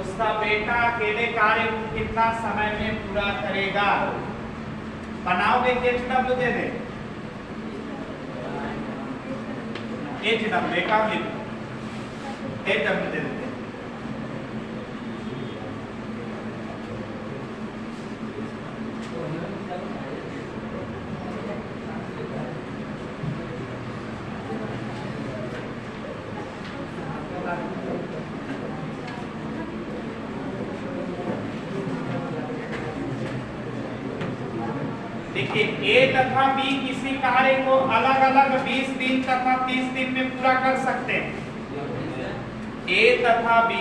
Speaker 1: उसका बेटा अकेले कार्य को कितना समय में पूरा करेगा? बनाओगे HW दे दे, HW देखा लिखो, HW दे देते। देखिए A तथा B किसी कार्य को अलग अलग 20 दिन तथा 30 दिन में पूरा कर सकते हैं। A तथा B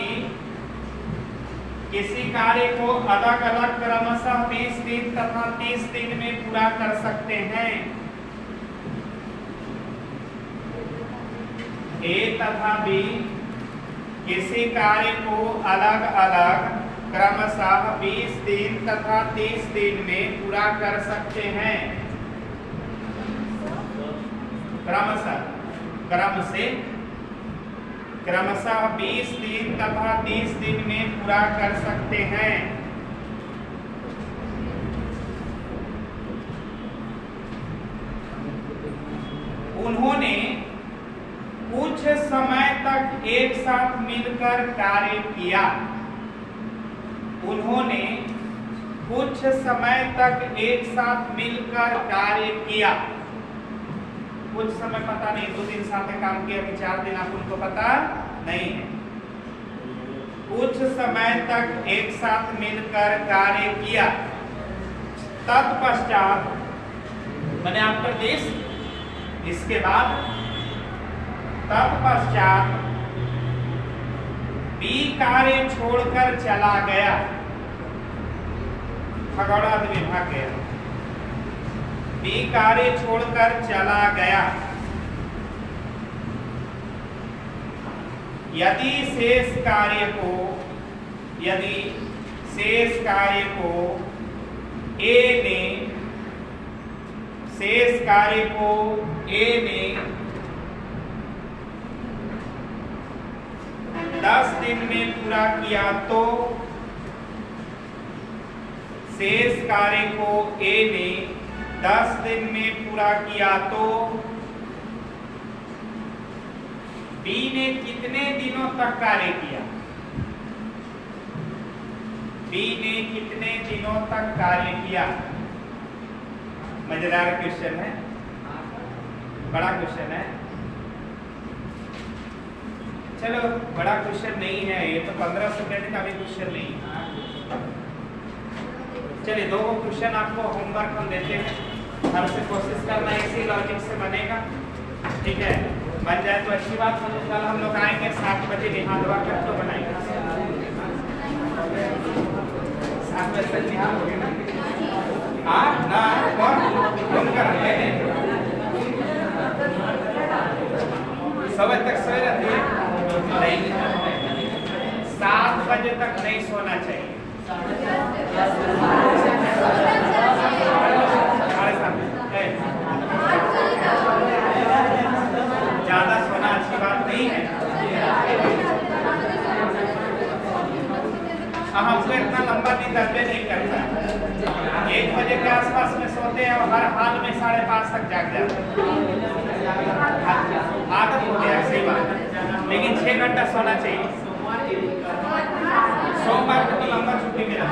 Speaker 1: किसी कार्य को अलग अलग क्रमशः 20 दिन तथा 30 दिन में पूरा कर सकते हैं। A तथा B किसी कार्य को अलग अलग क्रमशः 20 दिन तथा 30 दिन में पूरा कर सकते हैं। क्रमशः 20 दिन तथा 30 दिन में पूरा कर सकते हैं। उन्होंने कुछ समय तक एक साथ मिलकर कार्य किया। उन्होंने कुछ समय तक एक साथ मिलकर कार्य किया। कुछ समय पता नहीं, 2 दिन साथ काम किया कि 4 दिन, आप उनको पता नहीं है। कुछ समय तक एक साथ मिलकर कार्य किया। तत्पश्चात मैंने आफ्टर दिस, इसके बाद तत्पश्चात B कार्य छोड़कर चला गया। भगौड़ा आदमी भाग गया। B कार्य छोड़कर चला गया। यदि शेष कार्य को A ने 10 दिन में पूरा किया तो शेष कार्य को A ने 10 दिन में पूरा किया तो B ने कितने दिनों तक कार्य किया? B ने कितने दिनों तक कार्य किया? मजेदार क्वेश्चन है, बड़ा क्वेश्चन है। चलो बड़ा क्वेश्चन नहीं है ये, तो 15 सेकंड का भी क्वेश्चन नहीं है। चलिए 2 क्वेश्चन आपको होमवर्क हम देते हैं, हर से कोशिश करना इसी लॉजिक से बनेगा, ठीक है। बन जाए तो अच्छी बात, कल हम लोग आएंगे 7 बजे निहाल धोआ कर तो बनाएंगे 7 बजे तक निहाल हो गया ना कौन कर रहे हैं 7 बजे तक सोए रहती है नहीं, 7 बजे तक नहीं सोना चाहिए। ज्यादा सोना अच्छी बात नहीं है। हमको इतना लंबा नींद अभी नहीं करता, 1 बजे के आसपास में सोते हैं और हर हाल में 5:30 तक जाग जाते हैं, आदत हो गया, सही बात है। लेकिन 6 घंटा सोना चाहिए। सोमवार को तो लंबा छुट्टी मिला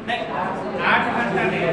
Speaker 1: नहीं, 8 घंटा नहीं